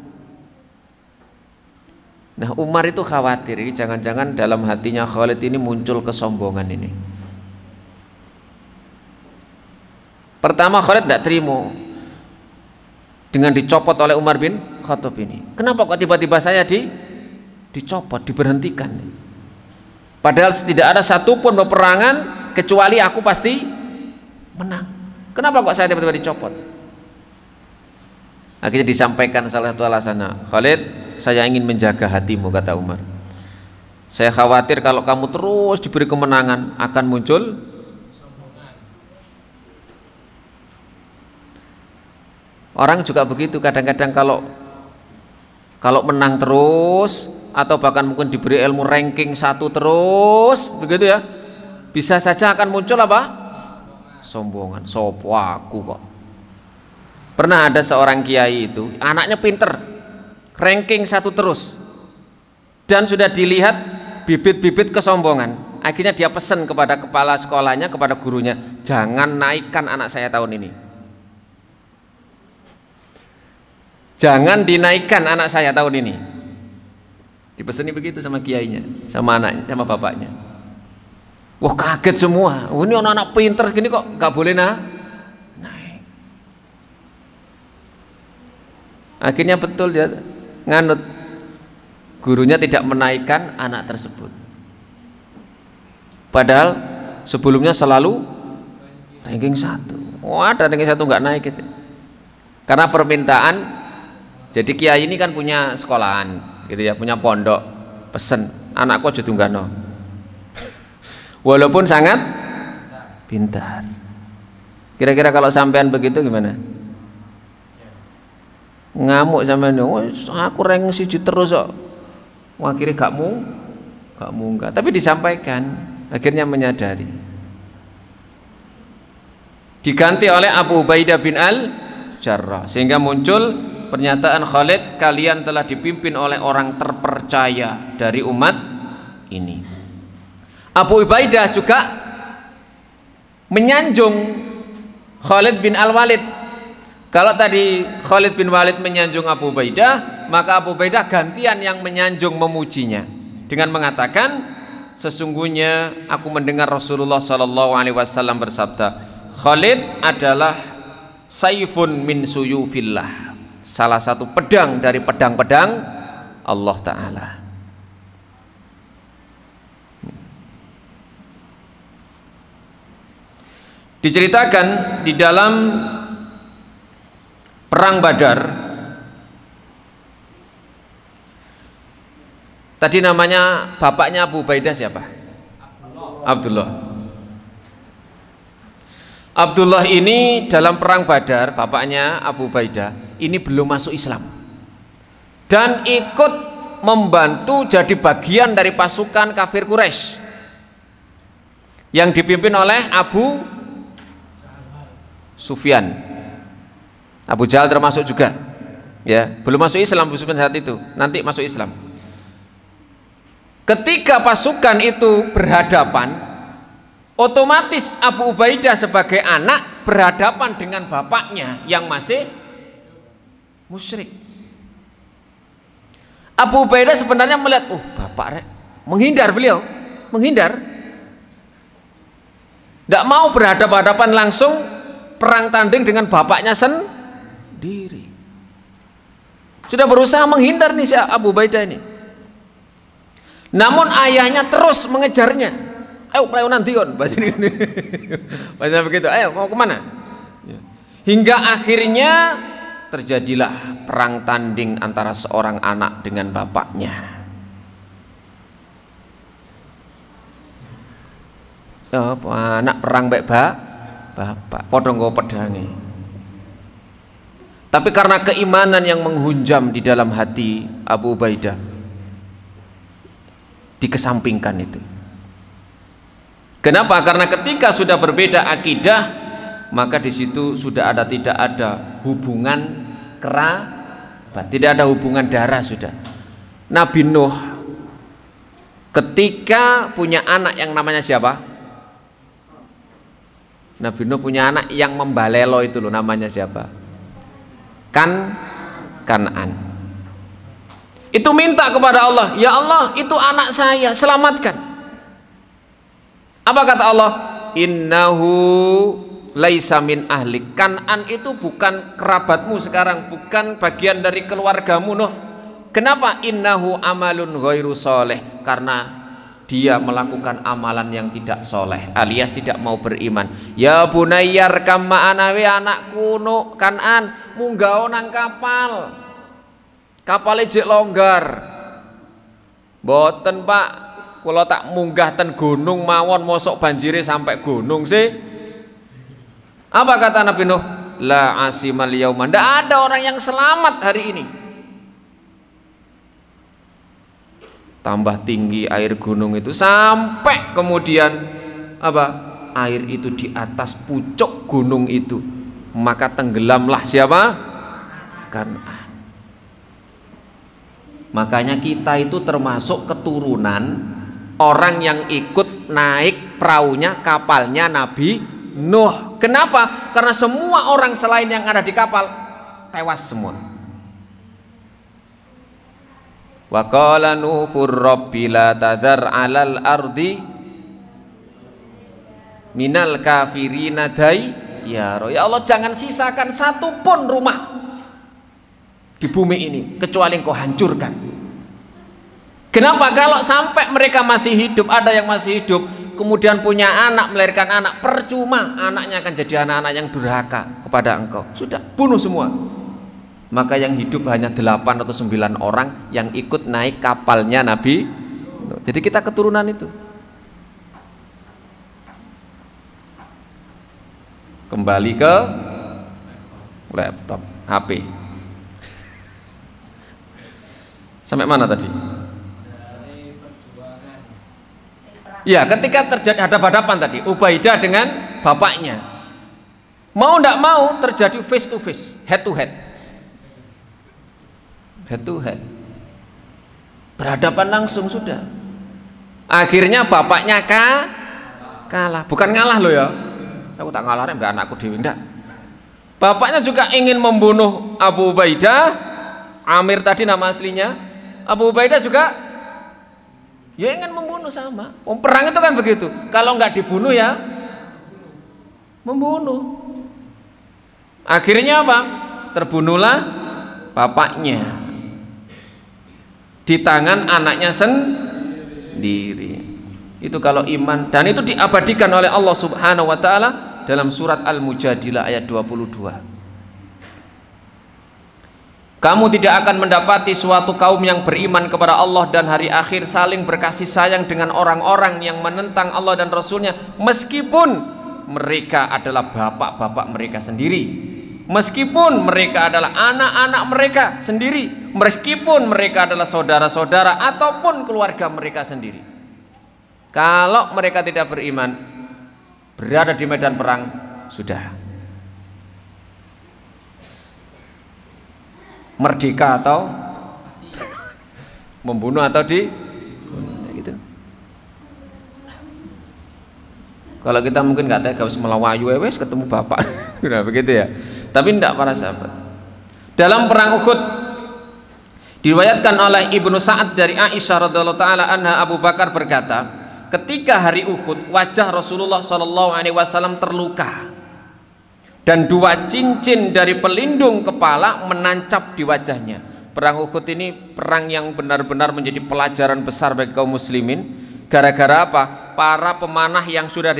Nah, Umar itu khawatir, ini jangan-jangan dalam hatinya Khalid ini muncul kesombongan ini. Pertama Khalid tidak terima dengan dicopot oleh Umar bin Khattab ini. Kenapa kok tiba-tiba saya dicopot, diberhentikan? Padahal tidak ada satupun peperangan kecuali aku pasti menang. Kenapa kok saya tiba-tiba dicopot? Akhirnya disampaikan salah satu alasannya, Khalid, saya ingin menjaga hatimu, kata Umar. Saya khawatir kalau kamu terus diberi kemenangan akan muncul orang juga begitu. Kadang-kadang kalau menang terus atau bahkan mungkin diberi ilmu ranking 1 terus begitu ya, bisa saja akan muncul apa? Sombongan. Sopo aku kok. Pernah ada seorang kiai itu, anaknya pinter, ranking 1 terus, dan sudah dilihat bibit-bibit kesombongan. Akhirnya dia pesan kepada kepala sekolahnya, kepada gurunya, jangan naikkan anak saya tahun ini. Jangan dinaikkan anak saya tahun ini. Dipesani begitu sama kiainya, sama anaknya, sama bapaknya. Wah, kaget semua. Oh, ini anak-anak pinter segini kok nggak boleh naik. Akhirnya betul dia nganut, gurunya tidak menaikkan anak tersebut. Padahal sebelumnya selalu ranking 1. Oh, ada ranking 1 nggak naik gitu. Karena permintaan. Jadi kiai ini kan punya sekolahan gitu ya, punya pondok, pesen anakku aja tunggano. Walaupun sangat pintar. Kira-kira kalau sampean begitu gimana? Ngamuk sampean, oh, aku ranking 1 terus kok. Wah, akhirnya gak munggah. Tapi disampaikan, akhirnya menyadari. Diganti oleh Abu Ubaidah bin Al-Jarrah, sehingga muncul pernyataan Khalid, kalian telah dipimpin oleh orang terpercaya dari umat ini. Abu Ubaidah juga menyanjung Khalid bin Al-Walid. Kalau tadi Khalid bin Walid menyanjung Abu Ubaidah, maka Abu Ubaidah gantian yang menyanjung, memujinya dengan mengatakan, sesungguhnya aku mendengar Rasulullah SAW bersabda, Khalid adalah saifun min suyufillah, salah satu pedang dari pedang-pedang Allah Ta'ala. Diceritakan di dalam Perang Badar, tadi namanya bapaknya Abu Ubaidah siapa? Abdullah. Abdullah ini dalam Perang Badar, bapaknya Abu Ubaidah ini belum masuk Islam dan ikut membantu jadi bagian dari pasukan kafir Quraisy yang dipimpin oleh Abu Sufyan. Abu Jahal termasuk juga, ya, belum masuk Islam Abu Sufyan saat itu, nanti masuk Islam. Ketika pasukan itu berhadapan, otomatis Abu Ubaidah sebagai anak berhadapan dengan bapaknya yang masih musyrik. Abu Ubaidah sebenarnya melihat, oh bapak rek, menghindar, beliau menghindar, tidak mau berhadapan-hadapan langsung perang tanding dengan bapaknya sendiri. Sudah berusaha menghindar nih si Abu Ubaidah ini. Namun ayahnya terus mengejarnya. Ayo mulai nanti kon, bahasa begitu. Ayo mau kemana? Hingga akhirnya terjadilah perang tanding antara seorang anak dengan bapaknya. Ya, anak perang baik bapak, podong go pedangi. Tapi karena keimanan yang menghunjam di dalam hati Abu Ubaidah, dikesampingkan itu. Kenapa? Karena ketika sudah berbeda akidah, maka di situ sudah tidak ada hubungan kerabat, tidak ada hubungan darah sudah. Nabi Nuh ketika punya anak yang namanya siapa? Nabi Nuh punya anak yang membalelo itu loh, namanya siapa? Kan'an. Itu minta kepada Allah, ya Allah, itu anak saya, selamatkan. Apa kata Allah? Innahu laisa min ahlik. Kan'an itu bukan kerabatmu sekarang, bukan bagian dari keluargamu Nuh. Kenapa? Innahu amalun ghairu soleh, karena dia melakukan amalan yang tidak soleh, alias tidak mau beriman. Ya bunayyar kama anawi, anakku Nuh Kan'an, munggah nang kapal. Kapal jek longgar. Boten Pak, kalau tak munggah ten gunung mawon, mosok banjire sampai gunung sih. Apa kata Nabi Nuh? La asimal yauma, ndak ada orang yang selamat hari ini. Tambah tinggi air gunung itu sampai kemudian apa? Air itu di atas pucuk gunung itu, maka tenggelamlah siapa? Kan'an. Makanya kita itu termasuk keturunan orang yang ikut naik perahunya, kapalnya Nabi Nuh. Kenapa? Karena semua orang selain yang ada di kapal tewas semua. Wa qala Nuhur rabbi la tadhar 'alal ardi minal kafirina dayyara. Ya Allah, jangan sisakan satu pun rumah di bumi ini kecuali Engkau hancurkan. Kenapa? Kalau sampai mereka masih hidup, ada yang masih hidup, kemudian punya anak, melahirkan anak, percuma, anaknya akan jadi anak-anak yang durhaka kepada Engkau. Sudah, bunuh semua. Maka yang hidup hanya 8 atau 9 orang yang ikut naik kapalnya Nabi. Jadi kita keturunan itu. Kembali ke laptop, HP. Sampai mana tadi? Ya, ketika terjadi hadap-hadapan tadi Ubaidah dengan bapaknya, mau tidak mau terjadi face to face, head to head. Head to head, berhadapan langsung sudah. Akhirnya bapaknya kalah, bukan ngalah loh ya, aku tak ngalah mbak anakku dewi, enggak. Bapaknya juga ingin membunuh Abu Ubaidah, Amir tadi nama aslinya. Abu Ubaidah juga ya ingin membunuh sama. Perang itu kan begitu, kalau nggak dibunuh ya membunuh. Akhirnya apa? Terbunuhlah bapaknya di tangan anaknya sendiri. Itu kalau iman, dan itu diabadikan oleh Allah Subhanahu wa taala dalam surat Al-Mujadilah ayat 22. Kamu tidak akan mendapati suatu kaum yang beriman kepada Allah dan hari akhir saling berkasih sayang dengan orang-orang yang menentang Allah dan Rasulnya, meskipun mereka adalah bapak-bapak mereka sendiri, meskipun mereka adalah anak-anak mereka sendiri, meskipun mereka adalah saudara-saudara ataupun keluarga mereka sendiri. Kalau mereka tidak beriman, berada di medan perang, sudah merdeka atau membunuh atau gitu. Kalau kita mungkin nggak tega harus melawayu wes ketemu bapak, nah begitu ya. Tapi tidak para sahabat. Dalam perang Uhud diriwayatkan oleh Ibnu Sa'ad dari Aisyah radhiyallahu taala anha, Abu Bakar berkata, ketika hari Uhud wajah Rasulullah SAW terluka dan 2 cincin dari pelindung kepala menancap di wajahnya. Perang Uhud ini perang yang benar-benar menjadi pelajaran besar bagi kaum muslimin. Gara-gara apa? Para pemanah yang sudah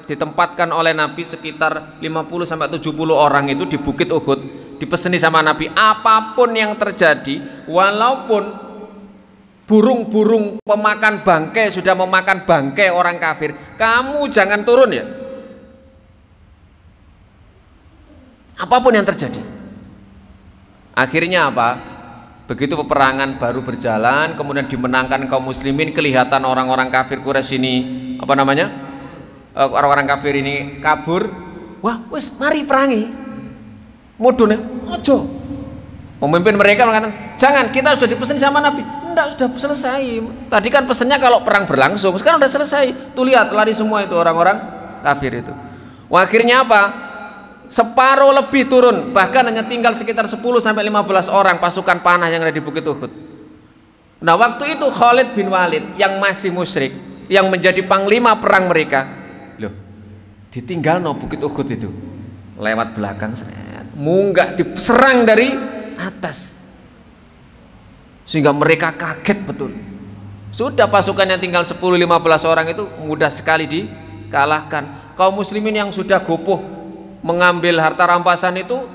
ditempatkan oleh Nabi sekitar 50-70 orang itu di Bukit Uhud, dipeseni sama Nabi, apapun yang terjadi, walaupun burung-burung pemakan bangkai sudah memakan bangkai orang kafir, kamu jangan turun ya, apapun yang terjadi. Akhirnya apa? Begitu peperangan baru berjalan, kemudian dimenangkan kaum muslimin, kelihatan orang-orang kafir Quraisy ini apa namanya, orang-orang kafir ini kabur. Wah, wes mari perangi, mudune ojo. Pemimpin mereka mengatakan, jangan, kita sudah dipesan sama Nabi. Enggak, sudah selesai. Tadi kan pesannya kalau perang berlangsung, sekarang sudah selesai. Tuh lihat, lari semua itu orang-orang kafir itu. Wah, akhirnya apa? Separuh lebih turun, bahkan hanya tinggal sekitar 10-15 orang pasukan panah yang ada di Bukit Uhud. Nah, waktu itu Khalid bin Walid yang masih musyrik, yang menjadi panglima perang mereka. Loh, ditinggal no Bukit Uhud itu, lewat belakang, munggah diserang dari atas, sehingga mereka kaget betul. Sudah pasukannya tinggal 10-15 orang itu mudah sekali dikalahkan. Kaum muslimin yang sudah gopoh mengambil harta rampasan itu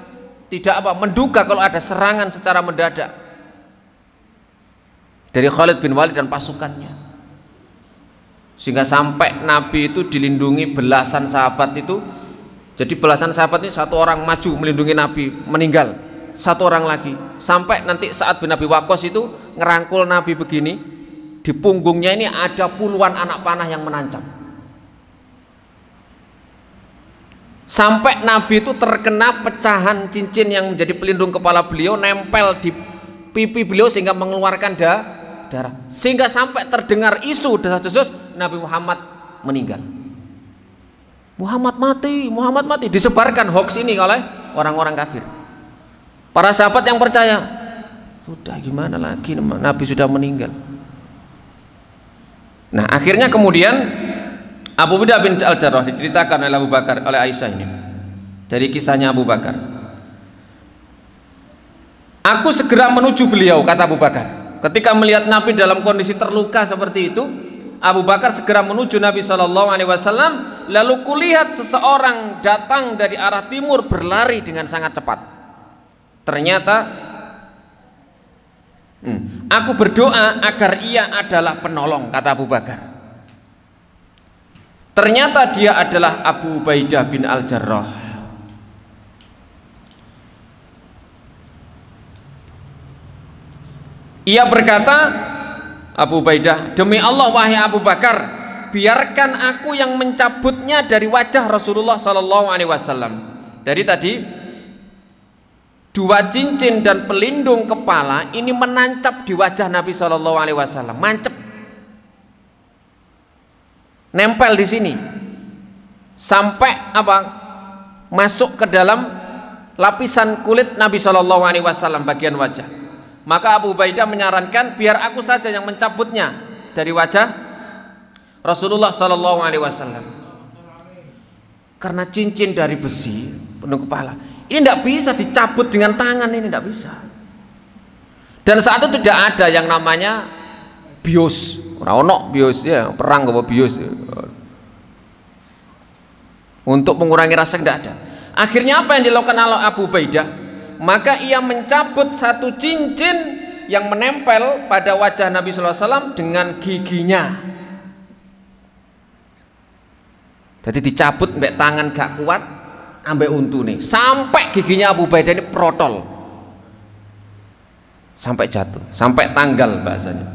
tidak menduga kalau ada serangan secara mendadak dari Khalid bin Walid dan pasukannya, sehingga sampai Nabi itu dilindungi belasan sahabat itu. Jadi belasan sahabat ini, satu orang maju melindungi Nabi, meninggal, satu orang lagi, sampai nanti saat bin Abi Waqqas itu ngerangkul Nabi begini, di punggungnya ini ada puluhan anak panah yang menancap, sampai Nabi itu terkena pecahan cincin yang menjadi pelindung kepala beliau, nempel di pipi beliau sehingga mengeluarkan darah, sehingga sampai terdengar isu desas-desus Nabi Muhammad meninggal. Muhammad mati, disebarkan hoax ini oleh orang-orang kafir. Para sahabat yang percaya, sudah gimana lagi, Nabi sudah meninggal. Nah, akhirnya kemudian Abu Ubaidah bin Al-Jarrah diceritakan oleh Abu Bakar, oleh Aisyah ini, dari kisahnya Abu Bakar. Aku segera menuju beliau, kata Abu Bakar. Ketika melihat Nabi dalam kondisi terluka seperti itu, Abu Bakar segera menuju Nabi SAW. Lalu kulihat seseorang datang dari arah timur berlari dengan sangat cepat. Ternyata aku berdoa agar ia adalah penolong, kata Abu Bakar. Ternyata dia adalah Abu Ubaidah bin Al-Jarrah. Ia berkata, Abu Ubaidah, demi Allah wahai Abu Bakar, biarkan aku yang mencabutnya dari wajah Rasulullah SAW. Dari tadi 2 cincin dan pelindung kepala ini menancap di wajah Nabi SAW, mancep, nempel di sini, sampai masuk ke dalam lapisan kulit Nabi SAW bagian wajah. Maka Abu Ubaidah menyarankan biar aku saja yang mencabutnya dari wajah Rasulullah SAW, karena cincin dari besi penuh kepala ini tidak bisa dicabut dengan tangan, ini tidak bisa. Dan saat itu tidak ada yang namanya bios, ono bios ya, perang apa bios untuk mengurangi rasa, tidak ada. Akhirnya apa yang dilakukan oleh Abu Ubaidah? Maka ia mencabut 1 cincin yang menempel pada wajah Nabi SAW dengan giginya. Jadi dicabut mbak tangan gak kuat, ambek untu nih, sampai giginya Abu Ubaidah ini protol, sampai jatuh, sampai tanggal bahasanya.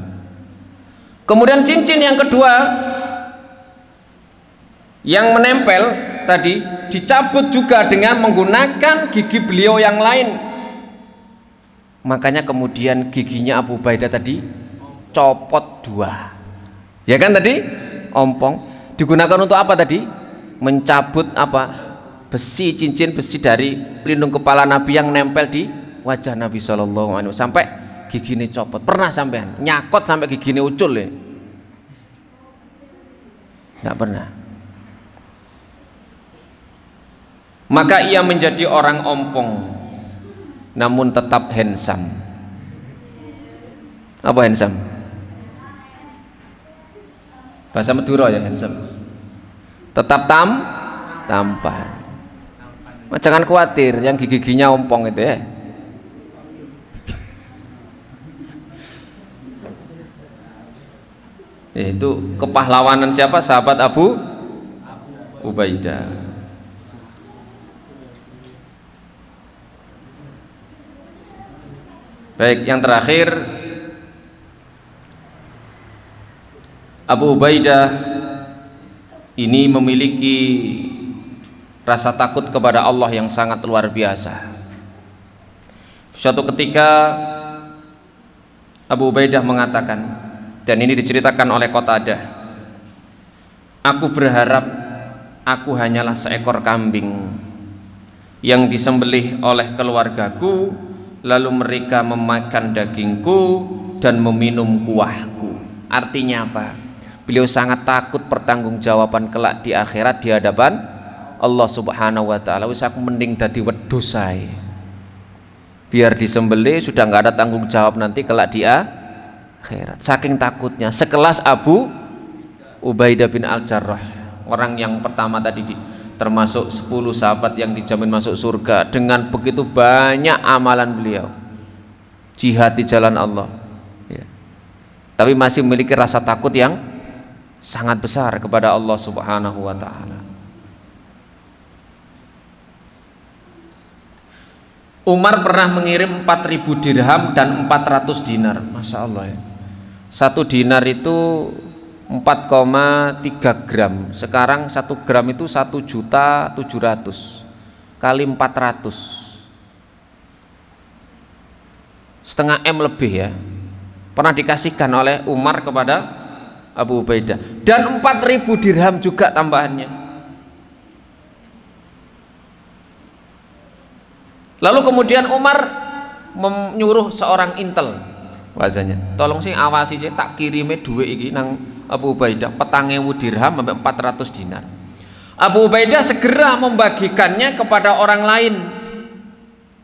Kemudian cincin yang kedua yang menempel tadi dicabut juga dengan menggunakan gigi beliau yang lain. Makanya kemudian giginya Abu Ubaidah tadi copot 2, ya kan, tadi ompong digunakan untuk apa tadi? Mencabut besi, cincin besi dari pelindung kepala Nabi yang nempel di wajah Nabi SAW, sampai gigi ini copot. Pernah sampean nyakot sampai gigi ini ucul ya? Tidak pernah. Maka ia menjadi orang ompong namun tetap handsome. Apa handsome? Bahasa Madura ya handsome. Tetap tampan. Jangan khawatir yang gigi-giginya ompong itu ya. Itu kepahlawanan siapa? Sahabat Abu Ubaidah. Baik, yang terakhir Abu Ubaidah ini memiliki rasa takut kepada Allah yang sangat luar biasa. Suatu ketika Abu Ubaidah mengatakan, dan ini diceritakan oleh Qatadah, aku berharap aku hanyalah seekor kambing yang disembelih oleh keluargaku, lalu mereka memakan dagingku dan meminum kuahku. Artinya apa? Beliau sangat takut pertanggungjawaban kelak di akhirat di hadapan Allah Subhanahu wa taala, wis aku mending dadi wedhus ae. Biar disembelih sudah nggak ada tanggung jawab nanti kelak di akhirat. Saking takutnya, sekelas Abu Ubaidah bin Al-Jarrah, orang yang pertama tadi termasuk 10 sahabat yang dijamin masuk surga dengan begitu banyak amalan beliau, jihad di jalan Allah ya. Tapi masih memiliki rasa takut yang sangat besar kepada Allah Subhanahu wa taala. Umar pernah mengirim 4.000 dirham dan 400 dinar. Masya Allah ya. 1 dinar itu 4,3 gram. Sekarang 1 gram itu 1.700.000 kali 400, setengah M lebih ya. Pernah dikasihkan oleh Umar kepada Abu Ubaidah, dan 4.000 dirham juga tambahannya. Lalu kemudian Umar menyuruh seorang intel, wazannya, tolong sing awasi saya tak kirime duit iki nang Abu Ubaidah 4.000 dirham sampai 400 dinar. Abu Ubaidah segera membagikannya kepada orang lain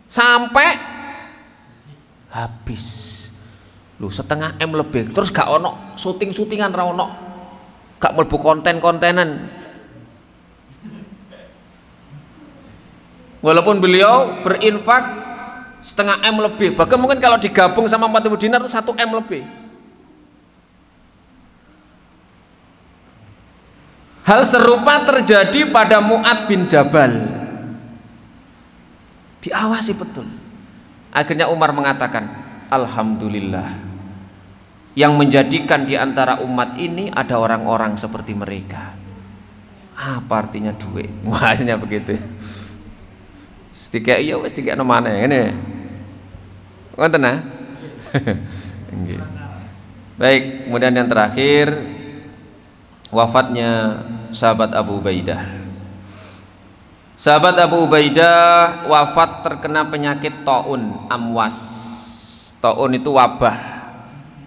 sampai habis. Lu setengah M lebih, terus gak ono syuting-syutingan, ra ono, gak mlebu konten-kontenan. Walaupun beliau berinfak setengah M lebih, bahkan mungkin kalau digabung sama 4.000 dinar itu 1 M lebih. Hal serupa terjadi pada Mu'ad bin Jabal. Diawasi betul. Akhirnya Umar mengatakan, alhamdulillah, yang menjadikan di antara umat ini ada orang-orang seperti mereka. Apa artinya duit? Maksudnya begitu. Sedikit iya, sedikit no mana ini. Ngoten nah. Baik, kemudian yang terakhir, wafatnya sahabat Abu Ubaidah. Sahabat Abu Ubaidah wafat terkena penyakit taun amwas. Taun itu wabah.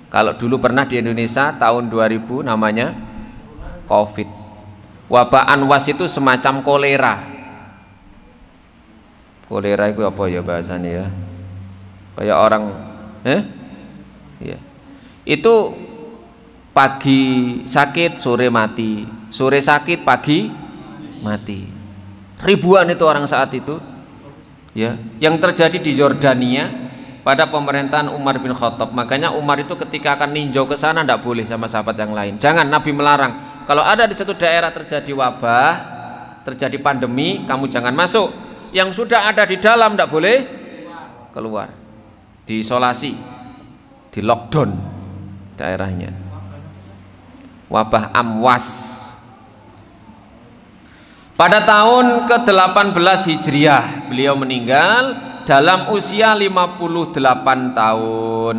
Kalau dulu pernah di Indonesia tahun 2000 namanya Covid. Wabah amwas itu semacam kolera. Kolera itu apa ya bahasanya ya? Kayak orang, ya. Itu pagi sakit, sore mati, sore sakit, pagi mati. Ribuan itu orang saat itu, ya. Yang terjadi di Yordania pada pemerintahan Umar bin Khattab. Makanya Umar itu ketika akan ninjau ke sana tidak boleh sama sahabat yang lain. Jangan, Nabi melarang. Kalau ada di satu daerah terjadi wabah, terjadi pandemi, kamu jangan masuk. Yang sudah ada di dalam tidak boleh keluar, diisolasi, di lockdown daerahnya. Wabah amwas. Pada tahun ke-18 Hijriah beliau meninggal dalam usia 58 tahun.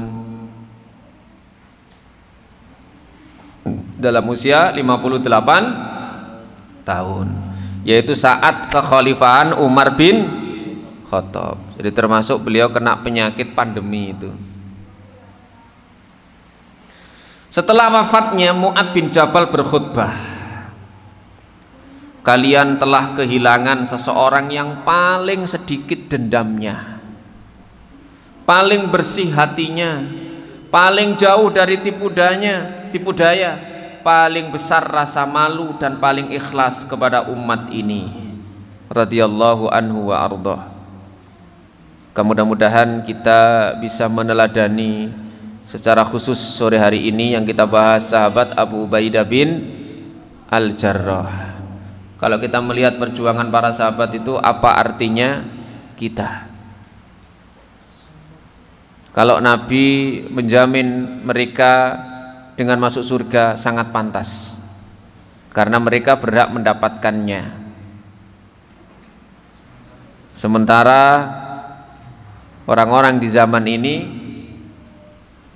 Dalam usia 58 tahun, yaitu saat kekhalifahan Umar bin Khattab. Jadi termasuk beliau kena penyakit pandemi itu. Setelah wafatnya Mu'ad bin Jabal berkhutbah, kalian telah kehilangan seseorang yang paling sedikit dendamnya, paling bersih hatinya, paling jauh dari tipu daya, paling besar rasa malu dan paling ikhlas kepada umat ini, radhiyallahu anhu wa ardhah. Mudah-mudahan kita bisa meneladani secara khusus sore hari ini yang kita bahas sahabat Abu Ubaidah bin Al-Jarrah. Kalau kita melihat perjuangan para sahabat itu, apa artinya kita? Kalau Nabi menjamin mereka dengan masuk surga, sangat pantas karena mereka berhak mendapatkannya. Sementara orang-orang di zaman ini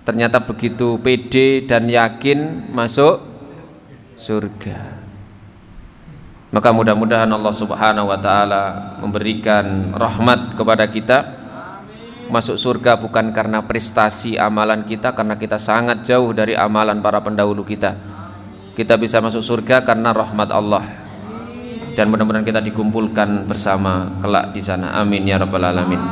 ternyata begitu pede dan yakin masuk surga. Maka mudah-mudahan Allah Subhanahu wa taala memberikan rahmat kepada kita. Masuk surga bukan karena prestasi amalan kita, karena kita sangat jauh dari amalan para pendahulu kita. Kita bisa masuk surga karena rahmat Allah. dan mudah-mudahan kita dikumpulkan bersama kelak di sana. Amin ya rabbal alamin.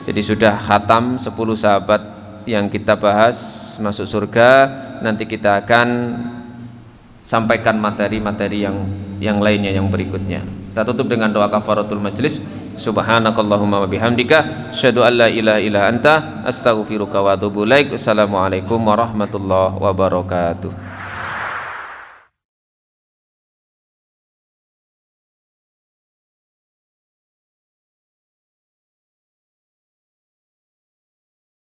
Jadi sudah khatam 10 sahabat yang kita bahas masuk surga. Nanti kita akan sampaikan materi-materi yang lainnya yang berikutnya. Kita tutup dengan doa kafaratul majlis. Subhanakallahumma wa bihamdika asyhadu an la ilaha illa anta astaghfiruka wa atubu ilaik. Assalamualaikum warahmatullahi wabarakatuh.